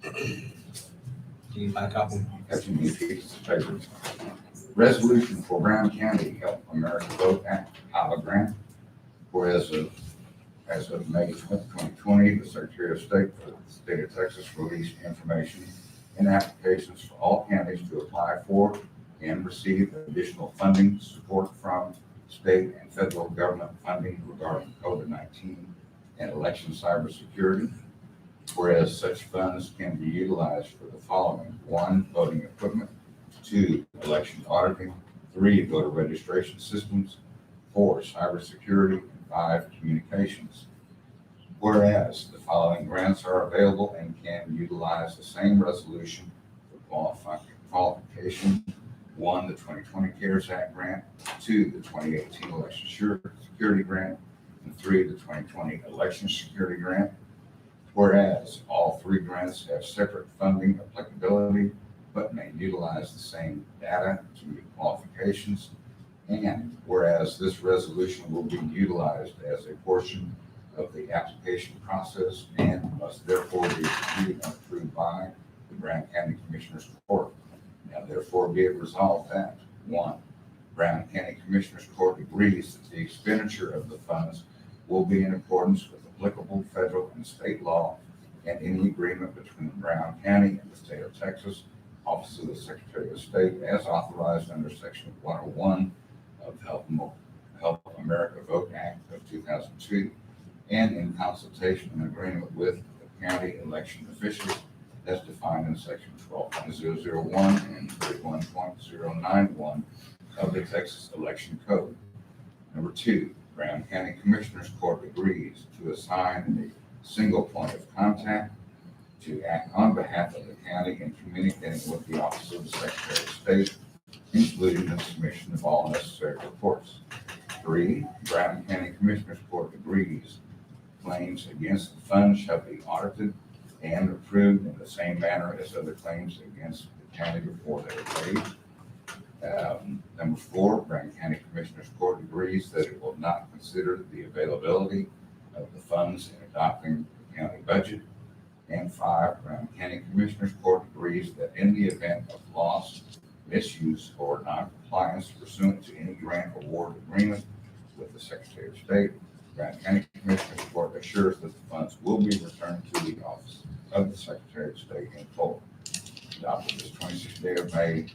S2: Do you need my copy?
S12: Have you need pieces of paper. Resolution for Brown County Help America Vote Act, HAVA grant. Whereas as of May 2020, the Secretary of State for the state of Texas released information and applications for all counties to apply for and receive additional funding support from state and federal government funding regarding COVID-19 and election cybersecurity. Whereas such funds can be utilized for the following: 1, voting equipment; 2, election auditing; 3, voter registration systems; 4, cybersecurity; and 5, communications. Whereas the following grants are available and can utilize the same resolution for qualification: 1, the 2020 CARES Act grant; 2, the 2018 election security grant; and 3, the 2020 election security grant. Whereas all 3 grants have separate funding applicability, but may utilize the same data to meet qualifications. And whereas this resolution will be utilized as a portion of the application process and must therefore be reviewed and approved by the Brown County Commissioners Court. Now therefore be it resolved that: 1, Brown County Commissioners Court agrees that the expenditure of the funds will be in accordance with applicable federal and state law and any agreement between Brown County and the state of Texas, Office of the Secretary of State, as authorized under Section 101 of Help America Vote Act of 2002, and in consultation and agreement with the county election officials as defined in Section 12.001 and 31.091 of the Texas Election Code. Number 2, Brown County Commissioners Court agrees to assign a single point of contact to act on behalf of the county in communicating with the Office of the Secretary of State, including the submission of all necessary reports. 3, Brown County Commissioners Court agrees claims against the funds shall be audited and approved in the same manner as other claims against the county before they are paid. Number 4, Brown County Commissioners Court agrees that it will not consider the availability of the funds in adopting the county budget. And 5, Brown County Commissioners Court agrees that in the event of loss, misuse, or non-compliance pursuant to any grant award agreement with the Secretary of State, Brown County Commissioners Court assures that the funds will be returned to the Office of the Secretary of State in full. Adopted this 26th day of May,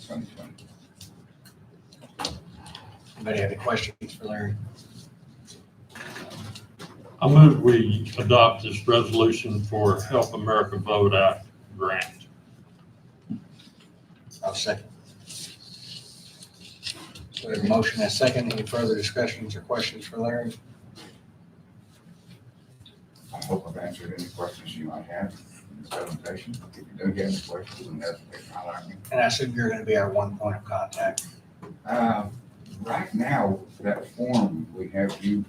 S12: 2020.
S2: Anybody have any questions for Larry?
S4: I move we adopt this resolution for Help America Vote Act grant.
S2: I'll second. So we have a motion and a second. Any further discussions or questions for Larry?
S12: I hope I've answered any questions you might have in this presentation. If you do have any questions, then hesitate to highlight me.
S2: And I assume you're going to be our one point of contact.
S12: Right now, that form we have you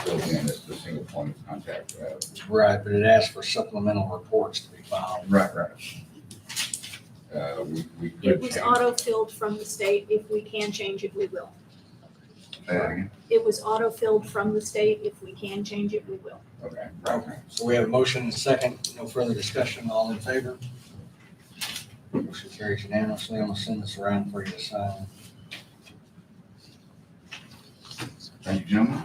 S12: filled in as the single point of contact.
S2: Right, but it asks for supplemental reports to be filed.
S12: Right. We
S13: It
S12: could
S13: was
S12: change
S13: auto-filled from the state. If we can change it, we will.
S12: that again.
S13: It was auto-filled from the state. If we can change it, we will.
S12: Okay.
S2: Okay, so we have a motion and a second. No further discussion. All in favor? Motion carries unanimously. I'm going to send this around for you to sign.
S12: Thank you, gentlemen.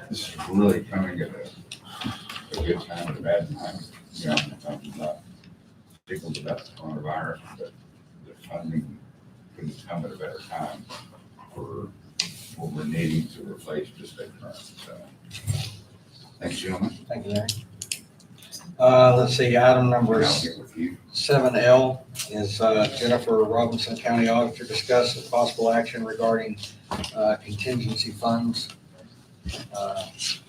S12: This is really coming at a good time and a bad time. You know, I'm not tickled about the coronavirus, but the funding couldn't come at a better time for what we're needing to replace the state current. So, thanks, gentlemen.
S2: Thank you, Larry. Let's see, item number
S12: I'll get with you.
S2: 7L is Jennifer Robinson, County Auditor, discuss the possible action regarding contingency funds. Jennifer's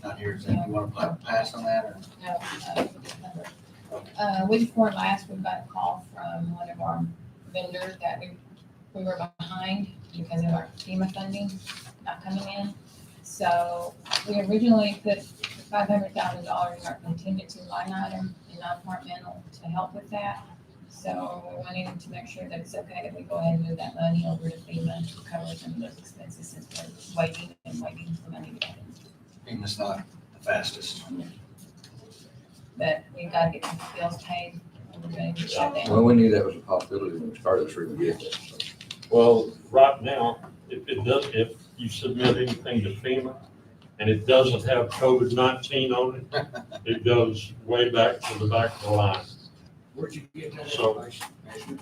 S2: not here. Does anyone want to pass on that? Or?
S7: No, week before last, we got a call from one of our vendors that we were behind because of our FEMA funding not coming in. So we originally put $500,000 in our contingency line item in non-departmental to help with that. So we're wanting to make sure that it's okay that we go ahead and move that money over to FEMA to cover some of those expenses since we're waiting for money to come in.
S2: FEMA's not the fastest.
S7: But we gotta get the bills paid and we're ready to shut down.
S5: Well, we knew that was a possibility when we started this review.
S4: Well, right now, if you submit anything to FEMA and it doesn't have COVID-19 on it, it goes way back to the back of the line.
S6: Where'd you get that
S4: So-
S6: information, Commissioner?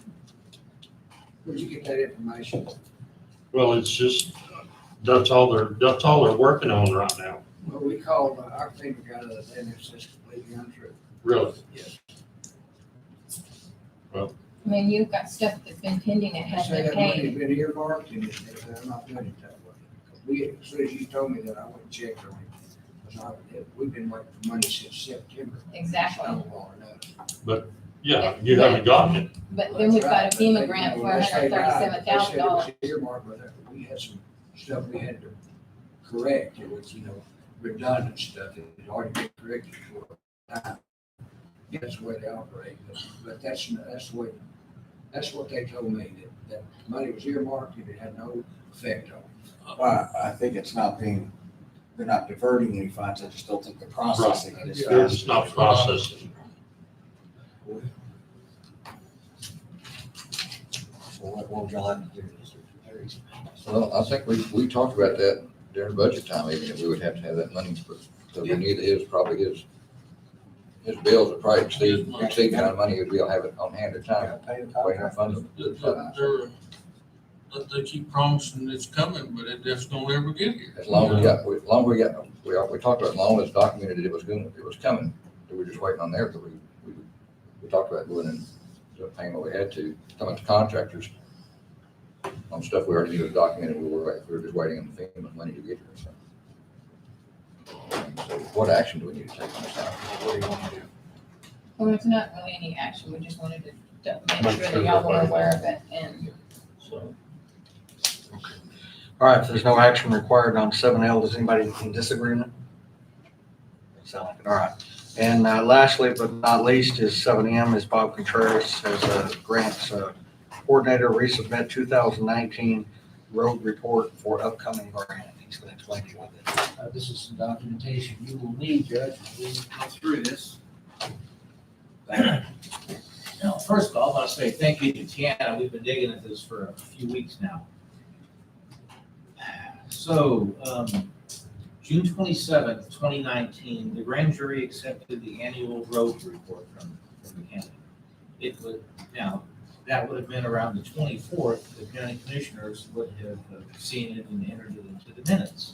S6: Where'd you get that information?
S4: Well, it's just That's all they're working on right now,
S6: Well, we called our FEMA guy the other day and it's just completely untrue.
S4: really.
S6: Yes.
S7: I mean, you've got stuff that's been pending and
S6: They
S7: hasn't
S6: say
S7: been
S6: that money's
S7: paid.
S6: been earmarked and they're not doing it that way. We, as soon as you told me that, I went and checked on it. We've been waiting for money since September.
S7: Exactly.
S6: Still long enough.
S4: Yeah, you haven't gotten it.
S7: But then we've got a FEMA
S6: They-
S7: grant for
S6: they say
S7: $137,000.
S6: it was earmarked, but we had some stuff we had to correct. It was, redundant stuff. It had already been corrected for a time. That's the way they operate, but that's the way, that's what they told me, that money was earmarked and it had no effect on it.
S2: Well, I think it's not they're not diverting any funds, I just don't think they're processing it as
S4: They're
S2: fast.
S4: just not processing.
S2: So what would y'all have to do?
S5: Well, I think we talked about that during budget time, even if we would have to have that money, so we knew that his bills would probably exceed the amount of money we'll have it on hand at time, waiting on funding.
S11: They keep promising it's coming, but it just don't ever get here.
S5: As long as we talked about, as long as documented that it was coming, we were just waiting on there, because we talked about going and paying what we had to, coming to contractors on stuff we already knew was documented, we were just waiting on the FEMA money to get here, so. So what action do we need to take on this now? What do you want to do?
S7: Well, there's not really any action. We just wanted to make sure that y'all were aware of it and
S4: So,
S2: All right, if there's no action required on 7L, does anybody in disagreement? Sound like it, all right. And lastly, but not least, is 7M, is Bob Contreras as a grants coordinator, resubmit 2019 road report for upcoming grant. He's going to explain to you what that is.
S6: This is some documentation you will need, Judge, when we go through this.
S10: Now, first of all, I want to say thank you to Tiana. We've been digging at this for a few weeks now. So, June 27th, 2019, the grand jury accepted the annual road report from the county. It would, now, that would have been around the 24th, the county commissioners would have seen it and entered it into the minutes.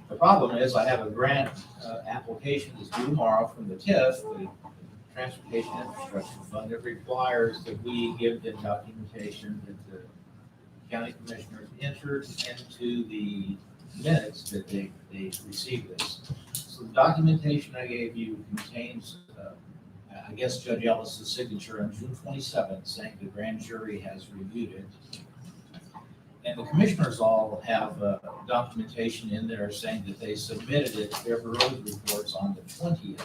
S10: The problem is I have a grant application that's due tomorrow from the TIF, the Transportation Infrastructure Fund. It requires that we give them documentation that the county commissioners entered into the minutes that they received this. So the documentation I gave you contains, I guess Judge Ellis's signature on June 27th saying the grand jury has reviewed it. And the commissioners all have documentation in there saying that they submitted it, their road reports on the 20th,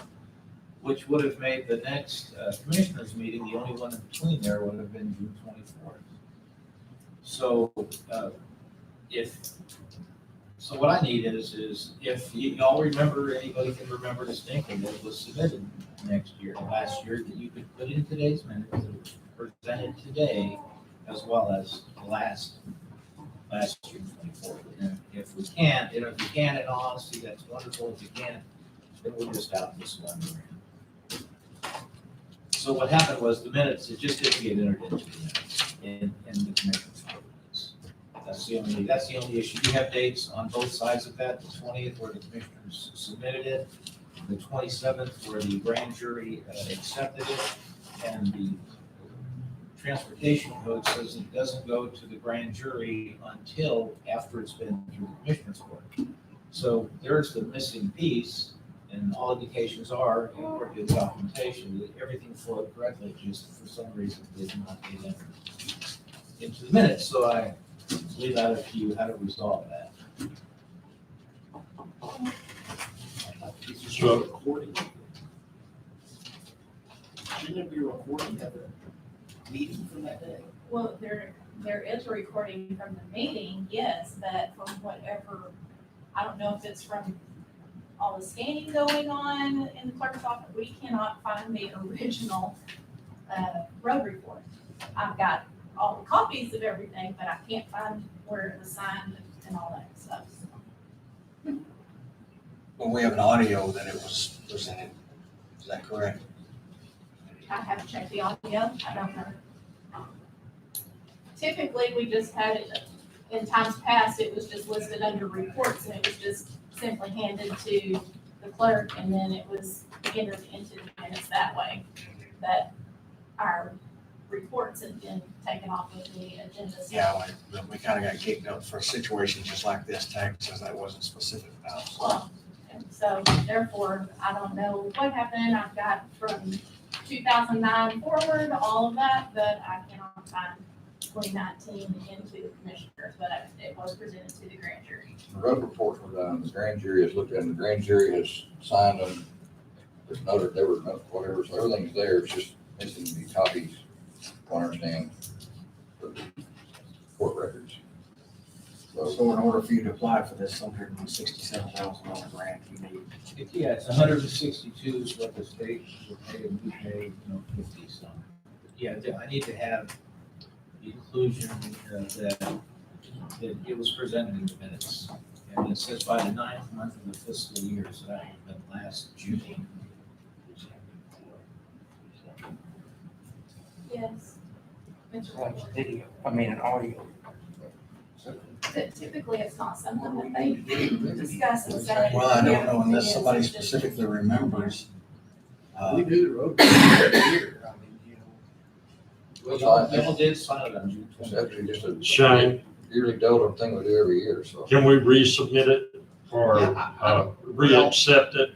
S10: which would have made the next commissioners meeting, the only one in between there would have been June 24th. So so what I need is if y'all remember, anybody can remember distinctly that was submitted last year, that you could put in today's minutes, that was presented today, as well as the last June 24th. And if we can't, if you can, in honesty, that's wonderful. If you can't, then we'll just out this one. So what happened was the minutes, it just didn't get entered into the minutes in the commissioners' minutes. That's the only issue. You have dates on both sides of that, the 20th where the commissioners submitted it, the 27th where the grand jury accepted it, and the transportation code says it doesn't go to the grand jury until after it's been through the commissioner's court. So there's the missing piece. And all indications are, according to the documentation, that everything flowed correctly, just for some reason did not get entered into the minutes. So I leave that up to you how to resolve that.
S4: So-
S10: Recording. Shouldn't it be recording of the meeting from that day?
S13: Well, there is a recording from the meeting, yes, but from whatever, I don't know if it's from all the scanning going on in the clerk's office, we cannot find the original road report. I've got all the copies of everything, but I can't find where it was signed and all that stuff.
S2: Well, we have an audio that it was presented. Is that correct?
S13: I haven't checked the audio, I don't know. Typically, we just had it in times past, it was just listed under reports and it was just simply handed to the clerk and then it was entered into the minutes that way. That our reports had been taken off of the agenda. So
S2: Yeah, we kind of got kicked out for a situation just like this, tag says that wasn't specific about. So
S13: Well, and so therefore, I don't know what happened. I've got from 2009 forward, all of that, but I cannot find 2019 into the commissioners, but it was presented to the grand jury.
S5: The road reports were done, the grand jury has looked at them, the grand jury has signed them. There's noted, there were no, whatever, so everything's there, it's just missing the copies, I understand, for the court records.
S2: So in order for you to apply for this $167,000 grant, you need.
S10: Yeah, it's 162 is what the state will pay, and we pay, 50 some. Yeah, I need to have the inclusion that it was presented in the minutes. And it says by the 9th month of the fiscal year, so that would have been last June.
S13: Yes.
S1: It's like video, an audio.
S13: But typically, it's not something that they discuss and say.
S2: Well, I don't know unless somebody specifically remembers.
S10: We do the road here.
S5: Well,
S10: Y'all did sign it on June
S5: It's
S10: 20th.
S5: actually just a
S4: Shane,
S5: yearly Delta thing we do every year, so.
S4: can we resubmit it or re-accept it?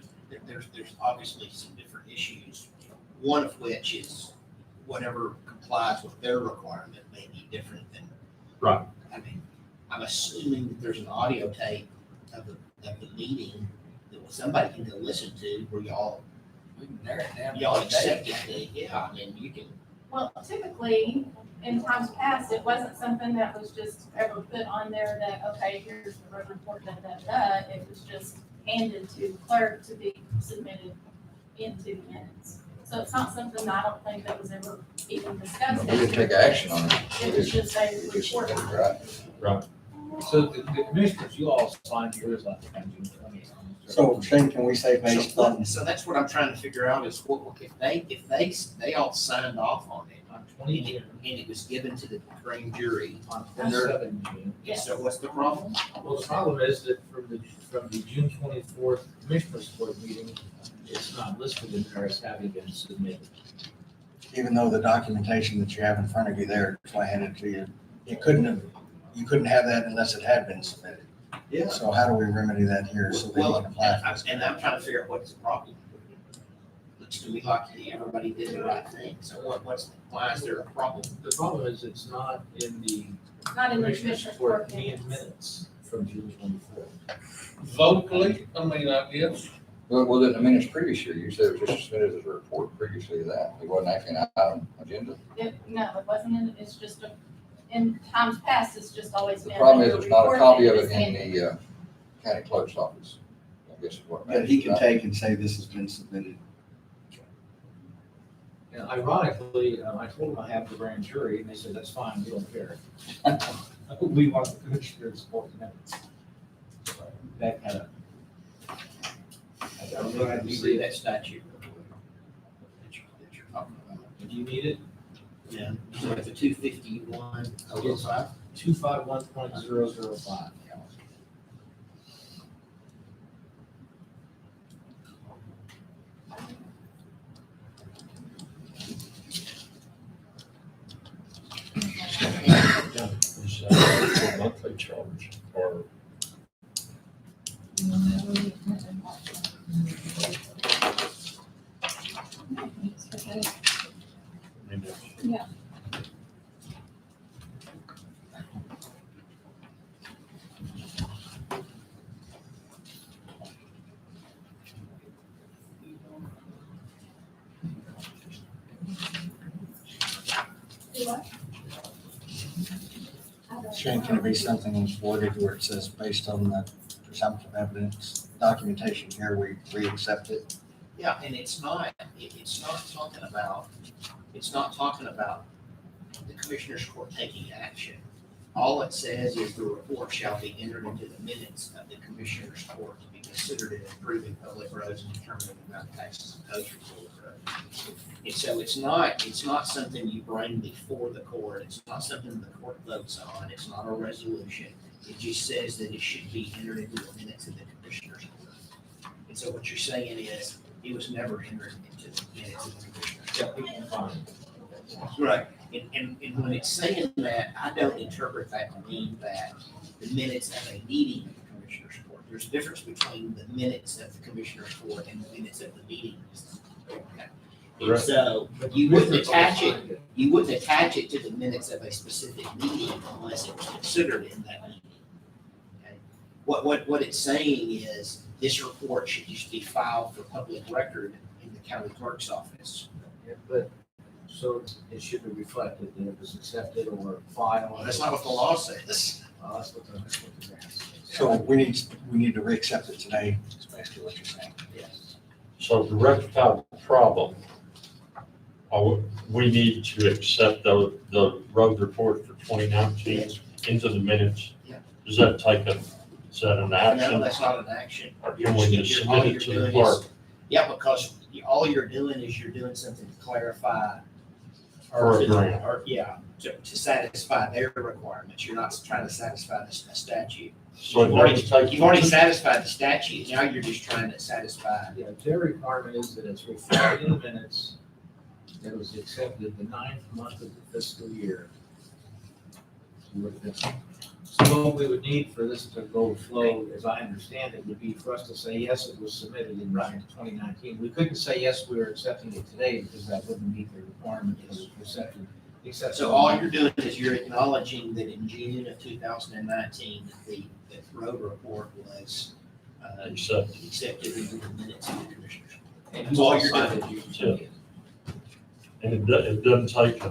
S14: There's obviously some different issues, one of which is whatever complies with their requirement may be different than.
S4: Right.
S14: I mean, I'm assuming that there's an audio tape of the meeting that somebody can go listen to where y'all
S6: We can narrow it down.
S14: y'all accept it. Yeah, I mean, you can.
S13: Well, typically, in times past, it wasn't something that was just ever put on there that, okay, here's the road report, da, da, da. It was just handed to the clerk to be submitted into the minutes. So it's not something I don't think that was ever even discussed.
S5: We didn't take action on it.
S13: It was just a
S5: It just
S13: report.
S5: submitted, right?
S10: So the commissioners, you all signed yours on June 20th.
S2: So Shane, can we say based on,
S14: So that's what I'm trying to figure out is if they all signed off on it
S10: On
S14: and
S10: 20 June,
S14: it was given to the grand jury,
S10: on
S14: And they're-
S10: 27 June.
S13: Yes.
S14: so what's the problem?
S10: Well, the problem is that from the June 24th Commissioners Court meeting, it's not listed in there as having been submitted.
S2: even though the documentation that you have in front of you there, if I handed it to you, you couldn't have that unless it had been submitted.
S14: Yeah.
S2: So how do we remedy that here so that you
S14: Well,
S2: can apply for this?
S14: and I'm trying to figure out what's the problem. Looks to me like everybody did the right thing, so why is there a problem?
S10: The problem is it's not in the
S13: Not in the
S10: Commissioners
S13: commissioner's
S10: Court
S13: court
S10: meeting
S13: minutes.
S10: minutes from June 24th.
S11: Vocally, I guess.
S5: Well, in the minutes previous year, you said it was just submitted as a report previously to that. It wasn't actually an item agenda.
S13: No, it wasn't, it's just, in times past, it's just always
S5: The
S13: been.
S5: problem is
S13: under
S5: there's not a
S13: report
S5: copy of
S13: and
S5: it
S13: it's
S5: in
S13: handed.
S5: the county clerk's office. I guess is what.
S2: That he can take and say this has been submitted.
S10: And ironically, I told them I have the grand jury, and they said, that's fine, we don't care. We want the Commissioners Court minutes. That kind of.
S14: I'm glad we read that statute. That you're talking about.
S10: Do you need it?
S14: Yeah, so it's a 251, 05.
S10: 251.005.
S4: Is that a monthly charge or?
S7: Yeah.
S2: Shane, can it be something worded where it says based on the presumptive evidence documentation here, we accept it?
S14: Yeah, and it's not talking about the Commissioners Court taking action. All it says is the report shall be entered into the minutes of the Commissioners Court, because considered in improving public roads and determining the amount of taxes imposed for public roads. And so it's not something you bring before the court, it's not something the court votes on, it's not a resolution. It just says that it should be entered into the minutes of the commissioners court. And so what you're saying is, it was never entered into the minutes of the commissioners court. Right, and when it's saying that, I don't interpret that to mean that the minutes of a meeting of the commissioners court. There's a difference between the minutes of the commissioners court and the minutes of the meeting. Okay. And
S4: Right.
S14: so you wouldn't attach it to the minutes of a specific meeting unless it was considered in that meeting. Okay? What it's saying is, this report should just be filed for public record in the county clerk's office.
S10: Yeah, but, so it should be reflected that it was accepted or filed.
S14: Well, that's not what the law says.
S10: That's what the grant says.
S2: So we need to re-accept it today, is basically what you're saying.
S14: Yes.
S4: So to rectify the problem, we need to accept the road report for 2019 into the minutes.
S14: Yeah.
S4: Does that take is that an
S14: No,
S4: action?
S14: that's not an action.
S4: Or can we just
S14: All
S4: submit
S14: you're
S4: it to
S14: doing
S4: the
S14: is-
S4: clerk?
S14: Yeah, because all you're doing is you're doing something to clarify.
S4: For a
S14: to-
S4: grant.
S14: Or, yeah, to satisfy their requirements. You're not trying to satisfy the statute.
S4: So it doesn't take.
S14: You've already satisfied the statute. Now you're just trying to satisfy.
S10: Yeah, their requirement is that it's reflected in the minutes that it was accepted the 9th month of the fiscal year. So what we would need for this to go flow, as I understand it, would be for us to say, yes, it was submitted in 2019. We couldn't say, yes, we are accepting it today, because that wouldn't meet the requirement for the accepted.
S14: So all you're doing is you're acknowledging that in June of 2019, the road report was accepted into the minutes of the commissioners.
S10: And
S14: That's
S10: you
S14: all
S10: all
S14: you're
S10: signed
S14: doing.
S10: it, June 20th.
S4: And it doesn't take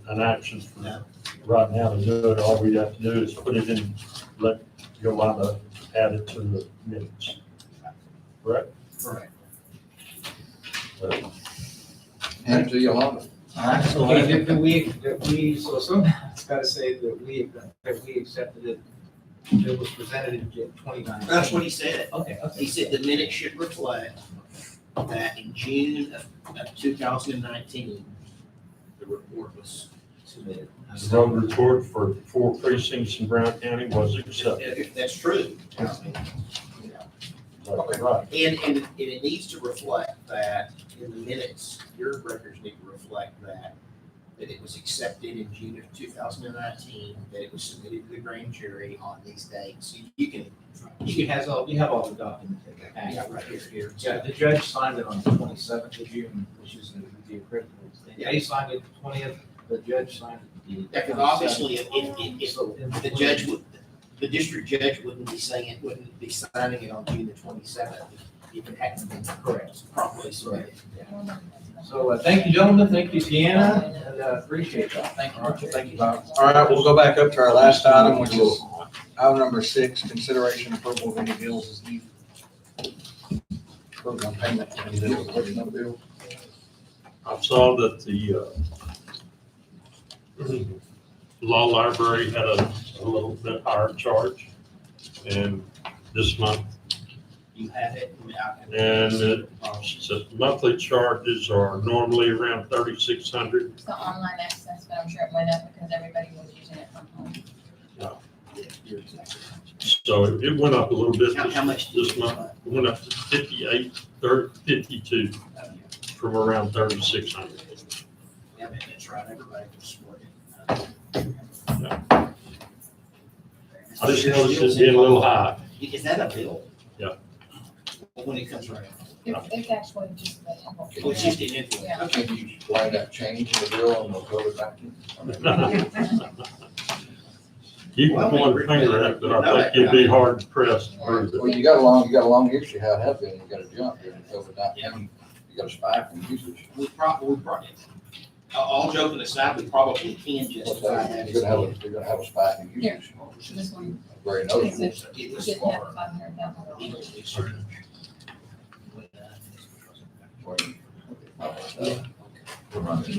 S4: an action for
S14: No.
S4: right now to do it. All we have to do is put it in, let Yolanda add it to the minutes. Correct?
S14: Correct.
S5: Hand it to Yolanda.
S10: Okay, did we, so somebody's gotta say that we accepted it, it was presented in 2019.
S14: That's what he said.
S10: Okay,
S14: He said the minutes should reflect that in June of 2019, the report was submitted.
S4: The road report for 4 precincts in Brown County was accepted.
S14: If that's true.
S4: Right.
S14: And it needs to reflect that in the minutes, your records need to reflect that it was accepted in June of 2019, that it was submitted to the grand jury on these dates. You can.
S10: She has all, you have all the documents.
S14: Yeah, right here.
S10: Yeah, the judge signed it on the 27th of June, which is the critical. They signed it the 20th, the judge signed it.
S14: Yeah, because obviously, if the judge would, the district judge wouldn't be signing it on June the 27th if it hadn't been correct, properly submitted.
S10: So, thank you, gentlemen, thank you, Deanna, and appreciate that. Thank you.
S2: Thank you, Bob. All right, we'll go back up to our last item, which is item number 6, consideration approval of any bills as needed. Program payment. Any bills, what's no bill?
S4: I saw that the law library had a little bit higher charge, and this month,
S14: You have it.
S4: and it says monthly charges are normally around 3,600.
S7: It's the online access, but I'm sure it went up because everybody was using it from home.
S4: So it went up a little bit
S14: How much did
S4: this
S14: you
S4: month. It went up to 52 from around 3,600.
S14: Yeah, that's right, everybody was sworn.
S4: I just noticed it being a little high.
S14: Is that a bill?
S4: Yeah.
S14: When it comes around?
S7: It's actually just the.
S14: Well, it's just an invoice.
S7: Yeah.
S5: Can you explain that change in the bill on the COVID-19?
S4: You can point a finger at it, but I think you'd be hard to press to prove
S5: Well,
S4: it.
S5: you got a long history how it has been. You got a jump during COVID-19. You got a spike in usage.
S14: We probably, all joking aside, we probably can justify that.
S5: You're gonna have a spike in usage.
S7: This one,
S5: Very
S7: it's
S5: noticeable.
S14: It was
S7: didn't have
S14: far.
S7: 500,000. You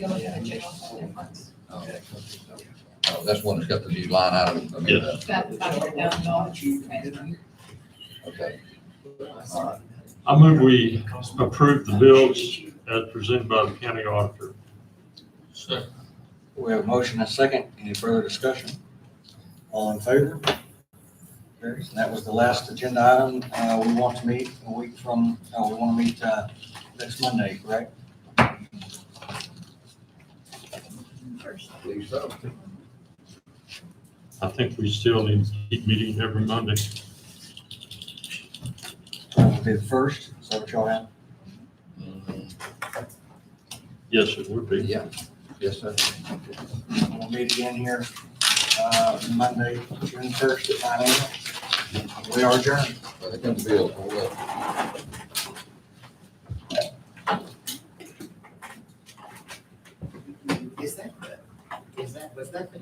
S7: go look at the general difference.
S5: Oh, that's one that's got the new line item. I mean,
S4: Yeah.
S7: It's got $500,000 transfer.
S5: Okay.
S4: I move we approve the bills as presented by the county auditor.
S11: Second.
S2: We have a motion and a second. Any further discussion? All in favor? Carries. And that was the last agenda item. We want to meet a week from, we want to meet next Monday, correct?
S5: Please, so.
S4: I think we still need to keep meeting every Monday.
S2: That will be the first. Is that what y'all have?
S4: Yes, it would be.
S5: Yeah, yes, sir.
S2: We'll meet again here Monday, June 1st at 9 a.m. We are adjourned.
S5: When it comes to bills, we'll,
S14: Was that the